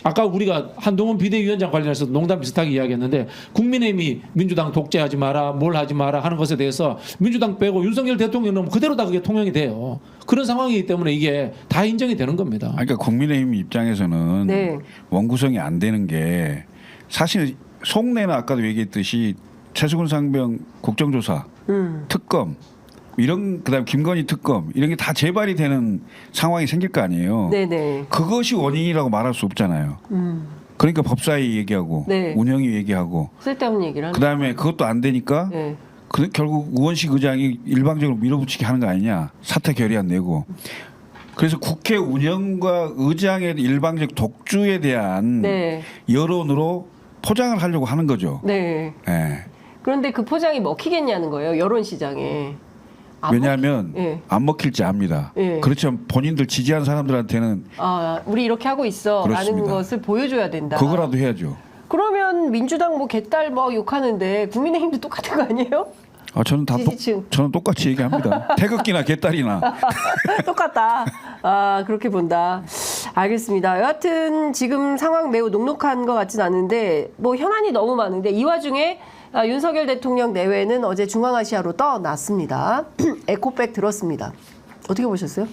Speaker 3: 아까 우리가 한동훈 비대위원장 관련해서 농담 비슷하게 이야기했는데 국민의힘이 민주당 독재하지 마라, 뭘 하지 마라 하는 것에 대해서 민주당 빼고 윤석열 대통령은 그대로 다 그게 통용이 돼요. 그런 상황이기 때문에 이게 다 인정이 되는 겁니다.
Speaker 2: 그러니까 국민의힘 입장에서는
Speaker 1: 네.
Speaker 2: 원구성이 안 되는 게 사실 속내는 아까도 얘기했듯이 최수근 상병 국정조사, 특검 이런 그다음 김건희 특검 이런 게 다 재발이 되는 상황이 생길 거 아니에요.
Speaker 1: 네네.
Speaker 2: 그것이 원인이라고 말할 수 없잖아요. 그러니까 법사위 얘기하고
Speaker 1: 네.
Speaker 2: 운영위 얘기하고
Speaker 1: 쓸데없는 얘기를 하는.
Speaker 2: 그다음에 그것도 안 되니까
Speaker 1: 네.
Speaker 2: 결국 우원식 의장이 일방적으로 밀어붙이게 하는 거 아니냐. 사퇴 결의안 내고. 그래서 국회 운영과 의장의 일방적 독주에 대한
Speaker 1: 네.
Speaker 2: 여론으로 포장을 하려고 하는 거죠.
Speaker 1: 네.
Speaker 2: 예.
Speaker 1: 그런데 그 포장이 먹히겠냐는 거예요. 여론시장에.
Speaker 2: 왜냐하면
Speaker 1: 예.
Speaker 2: 안 먹힐지 압니다.
Speaker 1: 예.
Speaker 2: 그렇지만 본인들 지지한 사람들한테는
Speaker 1: 우리 이렇게 하고 있어라는
Speaker 2: 그렇습니다.
Speaker 1: 것을 보여줘야 된다.
Speaker 2: 그거라도 해야죠.
Speaker 1: 그러면 민주당 뭐 개딸 뭐 욕하는데 국민의힘도 똑같은 거 아니에요?
Speaker 2: 저는
Speaker 1: 지지층.
Speaker 2: 저는 똑같이 얘기합니다. 태극기나 개딸이나.
Speaker 1: 똑같다. 그렇게 본다. 알겠습니다. 여하튼 지금 상황 매우 녹록한 것 같진 않은데 뭐 현안이 너무 많은데 이 와중에 윤석열 대통령 내외는 어제 중앙아시아로 떠났습니다. 에코백 들었습니다. 어떻게 보셨어요?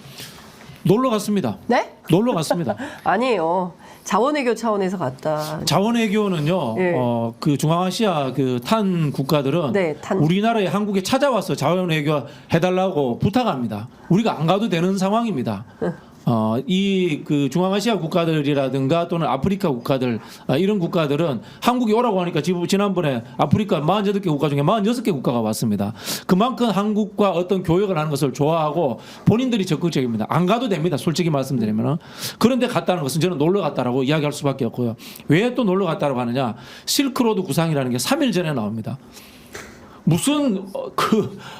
Speaker 3: 놀러 갔습니다.
Speaker 1: 네?
Speaker 3: 놀러 갔습니다.
Speaker 1: 아니에요. 자원외교 차원에서 갔다.
Speaker 3: 자원외교는요,
Speaker 1: 예.
Speaker 3: 그 중앙아시아 그 탄 국가들은
Speaker 1: 네, 탄.
Speaker 3: 우리나라에 한국에 찾아와서 자원외교 해달라고 부탁합니다. 우리가 안 가도 되는 상황입니다. 이 그 중앙아시아 국가들이라든가 또는 아프리카 국가들 이런 국가들은 한국이 오라고 하니까 지난번에 아프리카 48개 국가 중에 46개 국가가 왔습니다. 그만큼 한국과 어떤 교역을 하는 것을 좋아하고 본인들이 적극적입니다. 안 가도 됩니다. 솔직히 말씀드리면. 그런데 갔다는 것은 저는 놀러 갔다라고 이야기할 수밖에 없고요. 왜 또 놀러 갔다라고 하느냐. 실크로드 구상이라는 게 3일 전에 나옵니다. 무슨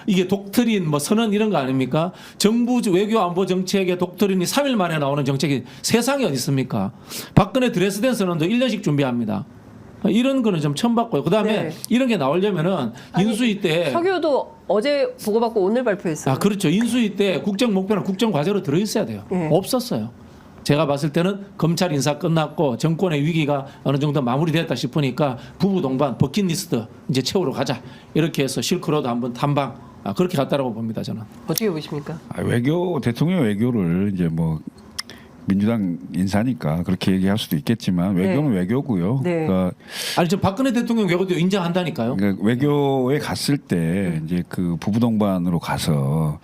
Speaker 3: 이게 독트린 뭐 선언 이런 거 아닙니까? 정부 외교 안보 정책의 독트린이 3일 만에 나오는 정책이 세상에 어디 있습니까? 박근혜 드레스덴 선언도 1년씩 준비합니다. 이런 거는 좀 처음 봤고요. 그다음에
Speaker 1: 네.
Speaker 3: 이런 게 나오려면은 인수위 때
Speaker 1: 석유도 어제 보고받고 오늘 발표했어요.
Speaker 3: 그렇죠. 인수위 때 국정 목표나 국정 과제로 들어 있어야 돼요.
Speaker 1: 네.
Speaker 3: 없었어요. 제가 봤을 때는 검찰 인사 끝났고 정권의 위기가 어느 정도 마무리됐다 싶으니까 부부 동반 버킷리스트 이제 채우러 가자 이렇게 해서 실크로드 한번 탐방 그렇게 갔다라고 봅니다 저는.
Speaker 1: 어떻게 보십니까?
Speaker 2: 외교 대통령 외교를 이제 뭐 민주당 인사니까 그렇게 얘기할 수도 있겠지만 외교는 외교고요.
Speaker 1: 네.
Speaker 2: 그러니까
Speaker 3: 아니 저 박근혜 대통령 외교도 인정한다니까요.
Speaker 2: 외교에 갔을 때 이제 그 부부 동반으로 가서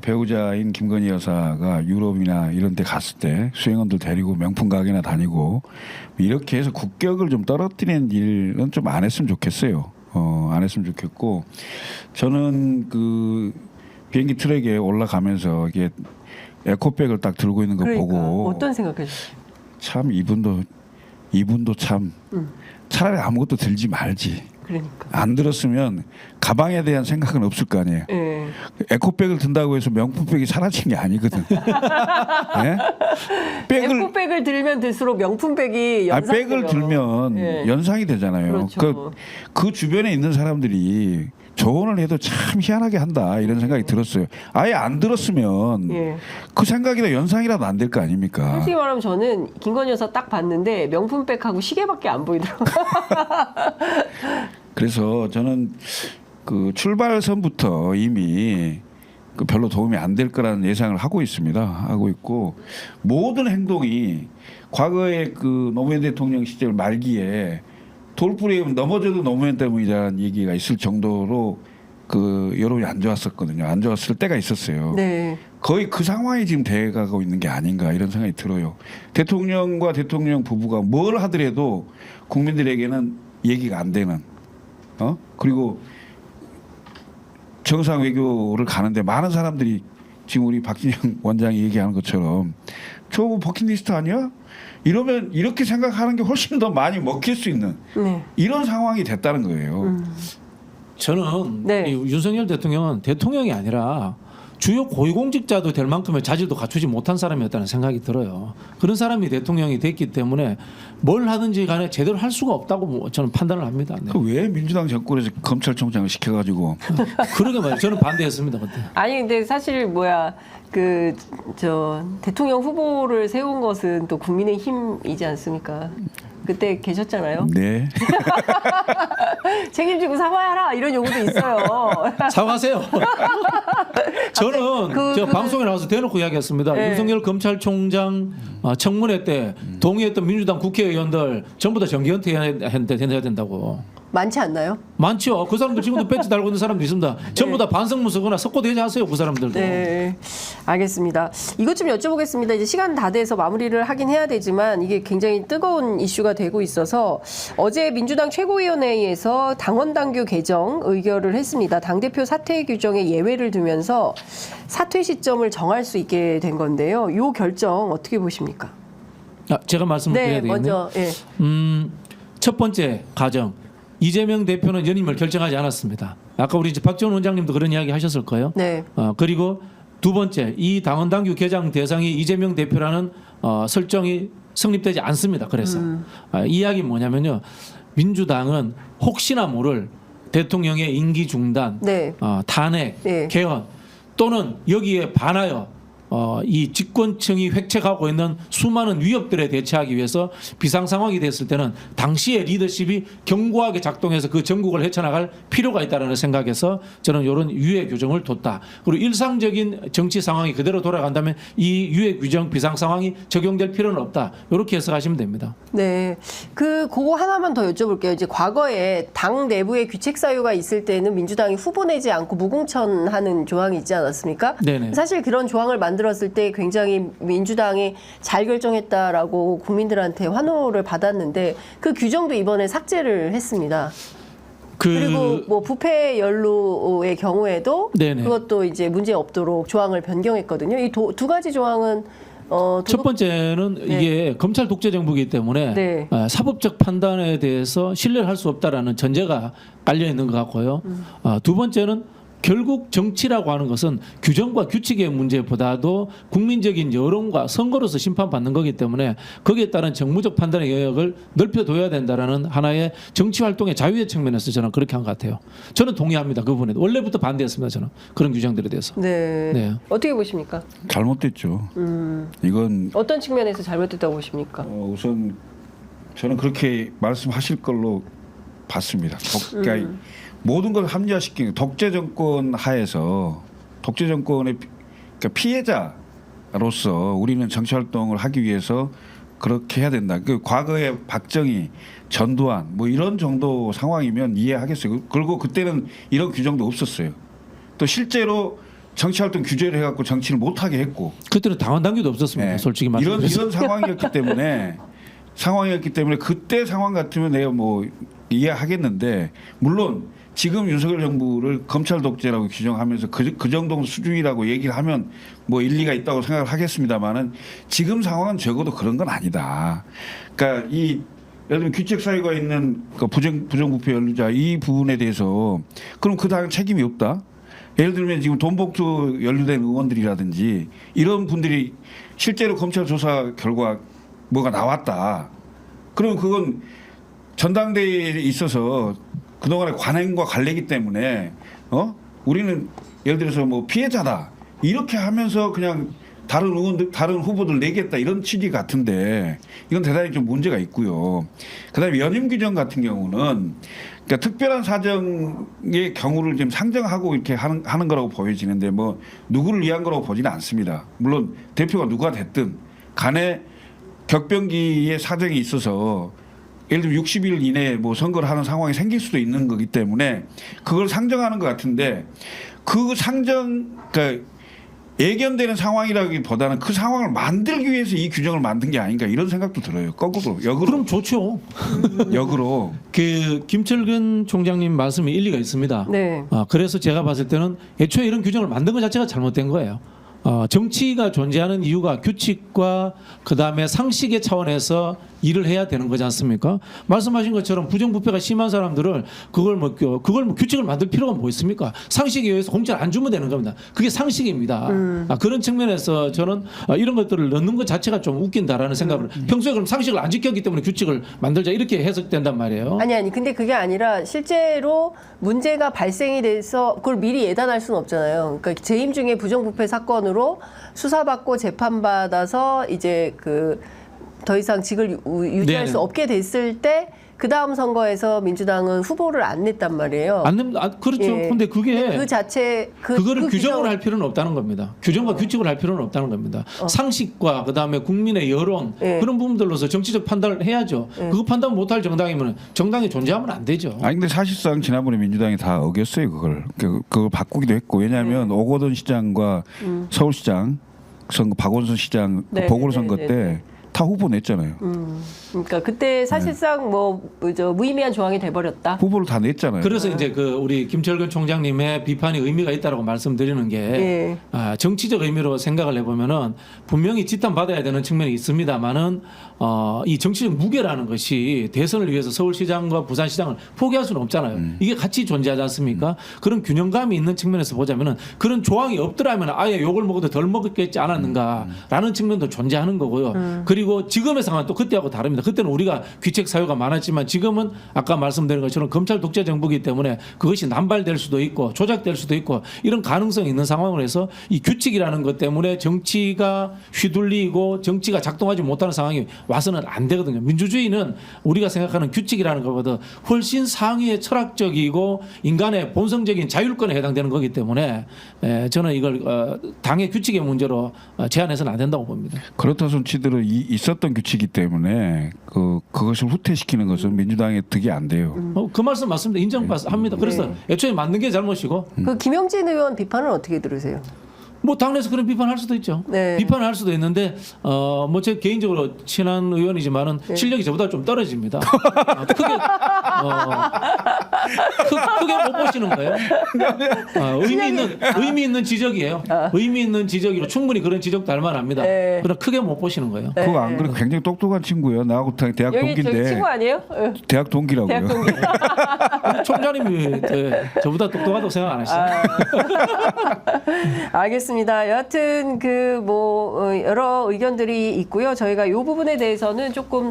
Speaker 2: 배우자인 김건희 여사가 유럽이나 이런 데 갔을 때 수행원들 데리고 명품 가게나 다니고 이렇게 해서 국격을 좀 떨어뜨리는 일은 좀 안 했으면 좋겠어요. 안 했으면 좋겠고 저는 그 비행기 트랙에 올라가면서 이게 에코백을 딱 들고 있는 거
Speaker 1: 그러니까
Speaker 2: 보고
Speaker 1: 어떤 생각하셨어요?
Speaker 2: 참 이분도 참 차라리 아무것도 들지 말지.
Speaker 1: 그러니까.
Speaker 2: 안 들었으면 가방에 대한 생각은 없을 거 아니에요.
Speaker 1: 예.
Speaker 2: 에코백을 든다고 해서 명품백이 사라진 게 아니거든. 예?
Speaker 1: 에코백을 들면 들수록 명품백이 연상돼요.
Speaker 2: 백을 들면
Speaker 1: 예.
Speaker 2: 연상이 되잖아요.
Speaker 1: 그렇죠.
Speaker 2: 그 주변에 있는 사람들이 조언을 해도 참 희한하게 한다 이런 생각이 들었어요. 아예 안 들었으면
Speaker 1: 예.
Speaker 2: 그 생각이라 연상이라도 안 될 거 아닙니까?
Speaker 1: 솔직히 말하면 저는 김건희 여사 딱 봤는데 명품백하고 시계밖에 안 보이더라고요.
Speaker 2: 그래서 저는 그 출발선부터 이미 그 별로 도움이 안 될 거라는 예상을 하고 있습니다. 하고 있고 모든 행동이 과거에 그 노무현 대통령 시절 말기에 돌부리에 넘어져도 노무현 때문이라는 얘기가 있을 정도로 그 여론이 안 좋았었거든요. 안 좋았을 때가 있었어요.
Speaker 1: 네.
Speaker 2: 거의 그 상황이 지금 돼가고 있는 게 아닌가 이런 생각이 들어요. 대통령과 대통령 부부가 뭘 하더라도 국민들에게는 얘기가 안 되는 그리고 정상 외교를 가는데 많은 사람들이 지금 우리 박진영 원장이 얘기하는 것처럼 저거 뭐 버킷리스트 아니야? 이러면 이렇게 생각하는 게 훨씬 더 많이 먹힐 수 있는
Speaker 1: 네.
Speaker 2: 이런 상황이 됐다는 거예요.
Speaker 3: 저는
Speaker 1: 네.
Speaker 3: 이 윤석열 대통령은 대통령이 아니라 주요 고위공직자도 될 만큼의 자질도 갖추지 못한 사람이었다는 생각이 들어요. 그런 사람이 대통령이 됐기 때문에 뭘 하든지 간에 제대로 할 수가 없다고 저는 판단을 합니다. 네.
Speaker 2: 왜 민주당 정권에서 검찰총장을 시켜가지고
Speaker 3: 그러게 말이에요. 저는 반대했습니다 그때.
Speaker 1: 아니 근데 사실 그 저 대통령 후보를 세운 것은 또 국민의힘이지 않습니까? 그때 계셨잖아요.
Speaker 2: 네.
Speaker 1: 책임지고 사과하라 이런 요구도 있어요.
Speaker 3: 사과하세요. 저는 제가 방송에 나와서 대놓고 이야기했습니다.
Speaker 1: 네.
Speaker 3: 윤석열 검찰총장 청문회 때 동의했던 민주당 국회의원들 전부 다 정기 은퇴해야 된다고.
Speaker 1: 많지 않나요?
Speaker 3: 많죠. 그 사람들 지금도 배지 달고 있는 사람도 있습니다. 전부 다 반성문 쓰거나 석고대죄하세요. 그 사람들도.
Speaker 1: 네, 알겠습니다. 이것 좀 여쭤보겠습니다. 이제 시간 다 돼서 마무리를 하긴 해야 되지만 이게 굉장히 뜨거운 이슈가 되고 있어서 어제 민주당 최고위원회에서 당원당규 개정 의결을 했습니다. 당대표 사퇴 규정에 예외를 두면서 사퇴 시점을 정할 수 있게 된 건데요. 이 결정 어떻게 보십니까?
Speaker 3: 제가 말씀을 드려야 되겠네요.
Speaker 1: 먼저. 예.
Speaker 3: 첫 번째 가정. 이재명 대표는 연임을 결정하지 않았습니다. 아까 우리 이제 박지원 원장님도 그런 이야기 하셨을 거예요.
Speaker 1: 네.
Speaker 3: 그리고 두 번째, 이 당원당규 개정 대상이 이재명 대표라는 설정이 성립되지 않습니다. 그래서 이 이야기 뭐냐면요, 민주당은 혹시나 모를 대통령의 임기 중단,
Speaker 1: 네.
Speaker 3: 탄핵,
Speaker 1: 네.
Speaker 3: 개헌 또는 여기에 반하여 이 집권층이 획책하고 있는 수많은 위협들에 대처하기 위해서 비상 상황이 됐을 때는 당시의 리더십이 견고하게 작동해서 그 전국을 헤쳐나갈 필요가 있다는 생각에서 저는 이런 유예 규정을 뒀다. 그리고 일상적인 정치 상황이 그대로 돌아간다면 이 유예 규정 비상 상황이 적용될 필요는 없다. 이렇게 해석하시면 됩니다.
Speaker 1: 네. 그거 하나만 더 여쭤볼게요. 이제 과거에 당 내부에 귀책 사유가 있을 때는 민주당이 후보 내지 않고 무공천하는 조항이 있지 않았습니까?
Speaker 3: 네네.
Speaker 1: 사실 그런 조항을 만들었을 때 굉장히 민주당이 잘 결정했다라고 국민들한테 환호를 받았는데 그 규정도 이번에 삭제를 했습니다. 그리고 뭐 부패 연루의 경우에도
Speaker 3: 네네.
Speaker 1: 그것도 이제 문제 없도록 조항을 변경했거든요. 이 두 가지 조항은
Speaker 3: 첫 번째는
Speaker 1: 네.
Speaker 3: 이게 검찰 독재 정부이기 때문에
Speaker 1: 네.
Speaker 3: 사법적 판단에 대해서 신뢰를 할 수 없다라는 전제가 깔려 있는 것 같고요. 두 번째는 결국 정치라고 하는 것은 규정과 규칙의 문제보다도 국민적인 여론과 선거로서 심판받는 거기 때문에 거기에 따른 정무적 판단의 영역을 넓혀둬야 된다라는 하나의 정치 활동의 자유의 측면에서 저는 그렇게 한 것 같아요. 저는 동의합니다. 그 부분에 원래부터 반대했습니다. 저는 그런 규정들에 대해서.
Speaker 1: 네.
Speaker 3: 네.
Speaker 1: 어떻게 보십니까?
Speaker 2: 잘못됐죠. 이건
Speaker 1: 어떤 측면에서 잘못됐다고 보십니까?
Speaker 2: 우선 저는 그렇게 말씀하실 걸로 봤습니다. 그러니까 모든 걸 합리화시키는 독재 정권 하에서 독재 정권의 그러니까 피해자로서 우리는 정치 활동을 하기 위해서 그렇게 해야 된다. 그 과거에 박정희, 전두환 뭐 이런 정도 상황이면 이해하겠어요. 그리고 그때는 이런 규정도 없었어요. 또 실제로 정치 활동 규제를 해갖고 정치를 못하게 했고
Speaker 3: 그때는 당원 당규도 없었습니다.
Speaker 2: 네.
Speaker 3: 솔직히 말씀드려서.
Speaker 2: 이런 상황이었기 때문에 그때 상황 같으면 내가 뭐 이해하겠는데 물론 지금 윤석열 정부를 검찰 독재라고 규정하면서 그 정도 수준이라고 얘기를 하면 뭐 일리가 있다고 생각을 하겠습니다만은 지금 상황은 적어도 그런 건 아니다. 그러니까 이 예를 들면 규칙 사유가 있는 그 부정부패 연루자 이 부분에 대해서 그럼 그 당 책임이 없다. 예를 들면 지금 돈봉투 연루된 의원들이라든지 이런 분들이 실제로 검찰 조사 결과 뭐가 나왔다. 그럼 그건 전당대회에 있어서 그동안의 관행과 관례이기 때문에 우리는 예를 들어서 뭐 피해자다. 이렇게 하면서 그냥 다른 의원들, 다른 후보들 내겠다 이런 취지 같은데 이건 대단히 좀 문제가 있고요. 그다음에 연임 규정 같은 경우는 그러니까 특별한 사정의 경우를 지금 상정하고 이렇게 하는 거라고 보여지는데 뭐 누구를 위한 거라고 보지는 않습니다. 물론 대표가 누가 됐든 간에 격변기의 사정이 있어서 예를 들면 60일 이내에 뭐 선거를 하는 상황이 생길 수도 있는 거기 때문에 그걸 상정하는 것 같은데 그 그러니까 예견되는 상황이라기보다는 그 상황을 만들기 위해서 이 규정을 만든 게 아닌가 이런 생각도 들어요. 거꾸로 역으로.
Speaker 3: 그럼 좋죠.
Speaker 2: 역으로.
Speaker 3: 그 김철근 총장님 말씀이 일리가 있습니다.
Speaker 1: 네.
Speaker 3: 그래서 제가 봤을 때는 애초에 이런 규정을 만든 것 자체가 잘못된 거예요. 정치가 존재하는 이유가 규칙과 그다음에 상식의 차원에서 일을 해야 되는 거지 않습니까? 말씀하신 것처럼 부정부패가 심한 사람들을 그걸 뭐 규칙을 만들 필요가 뭐 있습니까? 상식에 의해서 공짜를 안 주면 되는 겁니다. 그게 상식입니다. 그런 측면에서 저는 이런 것들을 넣는 것 자체가 좀 웃긴다라는 생각을 평소에 그럼 상식을 안 지켰기 때문에 규칙을 만들자 이렇게 해석된단 말이에요.
Speaker 1: 아니 근데 그게 아니라 실제로 문제가 발생이 돼서 그걸 미리 예단할 수는 없잖아요. 그러니까 재임 중에 부정부패 사건으로 수사받고 재판받아서 이제 더 이상 직을 유지할
Speaker 3: 네네.
Speaker 1: 수 없게 됐을 때 그 다음 선거에서 민주당은 후보를 안 냈단 말이에요.
Speaker 3: 그렇죠.
Speaker 1: 예.
Speaker 3: 근데 그게
Speaker 1: 그 자체
Speaker 3: 그거를 규정을
Speaker 1: 규정-
Speaker 3: 할 필요는 없다는 겁니다. 규정과 규칙을 할 필요는 없다는 겁니다. 상식과 그다음에 국민의 여론
Speaker 1: 예.
Speaker 3: 그런 부분들로서 정치적 판단을 해야죠. 그거 판단 못할 정당이면 정당이 존재하면 안 되죠.
Speaker 2: 아니 근데 사실상 지난번에 민주당이 다 어겼어요 그걸. 그걸 바꾸기도 했고 왜냐하면 오거돈 시장과 서울시장 선거 박원순 시장
Speaker 1: 네,
Speaker 2: 보궐선거
Speaker 1: 네, 네,
Speaker 2: 때 다 후보 냈잖아요.
Speaker 1: 그러니까 그때 사실상 무의미한 조항이 돼버렸다.
Speaker 2: 후보를 다 냈잖아요.
Speaker 3: 그래서 이제 우리 김철근 총장님의 비판이 의미가 있다라고 말씀드리는 게
Speaker 1: 예.
Speaker 3: 정치적 의미로 생각을 해보면은 분명히 지탄받아야 되는 측면이 있습니다만은 이 정치적 무게라는 것이 대선을 위해서 서울시장과 부산시장을 포기할 수는 없잖아요. 이게 같이 존재하지 않습니까? 그런 균형감이 있는 측면에서 보자면은 그런 조항이 없더라면 아예 욕을 먹어도 덜 먹겠지 않았는가라는 측면도 존재하는 거고요. 그리고 지금의 상황은 또 그때하고 다릅니다. 그때는 우리가 귀책 사유가 많았지만 지금은 아까 말씀드린 것처럼 검찰 독재 정부이기 때문에 그것이 남발될 수도 있고 조작될 수도 있고 이런 가능성이 있는 상황을 해서 이 규칙이라는 것 때문에 정치가 휘둘리고 정치가 작동하지 못하는 상황이 와서는 안 되거든요. 민주주의는 우리가 생각하는 규칙이라는 것보다 훨씬 상위의 철학적이고 인간의 본성적인 자율권에 해당되는 거기 때문에 저는 이걸 당의 규칙의 문제로 제한해서는 안 된다고 봅니다.
Speaker 2: 그렇다 손치대로 있었던 규칙이기 때문에 그것을 후퇴시키는 것은 민주당의 득이 안 돼요.
Speaker 3: 그 말씀 맞습니다. 인정합니다. 그래서
Speaker 1: 네.
Speaker 3: 애초에 만든 게 잘못이고
Speaker 1: 그 김영진 의원 비판은 어떻게 들으세요?
Speaker 3: 뭐 당내에서 그런 비판할 수도 있죠.
Speaker 1: 네.
Speaker 3: 비판할 수도 있는데 뭐 제 개인적으로 친한 의원이지만은
Speaker 1: 네.
Speaker 3: 실력이 저보다 좀 떨어집니다. 크게 못 보시는 거예요. 의미 있는 지적이에요. 의미 있는 지적이로 충분히 그런 지적도 할 만합니다.
Speaker 1: 네.
Speaker 3: 그러나 크게 못 보시는 거예요.
Speaker 2: 그거 안 그래도 굉장히 똑똑한 친구예요. 나하고 대학
Speaker 1: 여기 저기
Speaker 2: 동기인데.
Speaker 1: 친구 아니에요? 응.
Speaker 2: 대학 동기라고요.
Speaker 1: 대학 동기.
Speaker 3: 총장님이 저보다 똑똑하다고 생각 안 하시죠?
Speaker 1: 알겠습니다. 여하튼 그 뭐 여러 의견들이 있고요. 저희가 이 부분에 대해서는 조금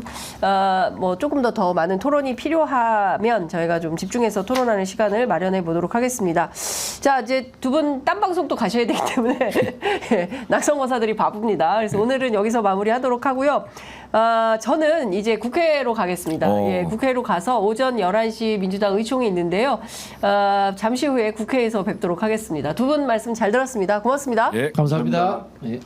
Speaker 1: 뭐 조금 더 많은 토론이 필요하면 저희가 좀 집중해서 토론하는 시간을 마련해 보도록 하겠습니다. 자, 이제 두 분 딴 방송도 가셔야 되기 때문에 낙성거사들이 바쁩니다. 그래서 오늘은 여기서 마무리하도록 하고요. 저는 이제 국회로 가겠습니다. 예, 국회로 가서 오전 11시 민주당 의총이 있는데요. 잠시 후에 국회에서 뵙도록 하겠습니다. 두 분 말씀 잘 들었습니다. 고맙습니다.
Speaker 2: 예,
Speaker 3: 감사합니다. 예.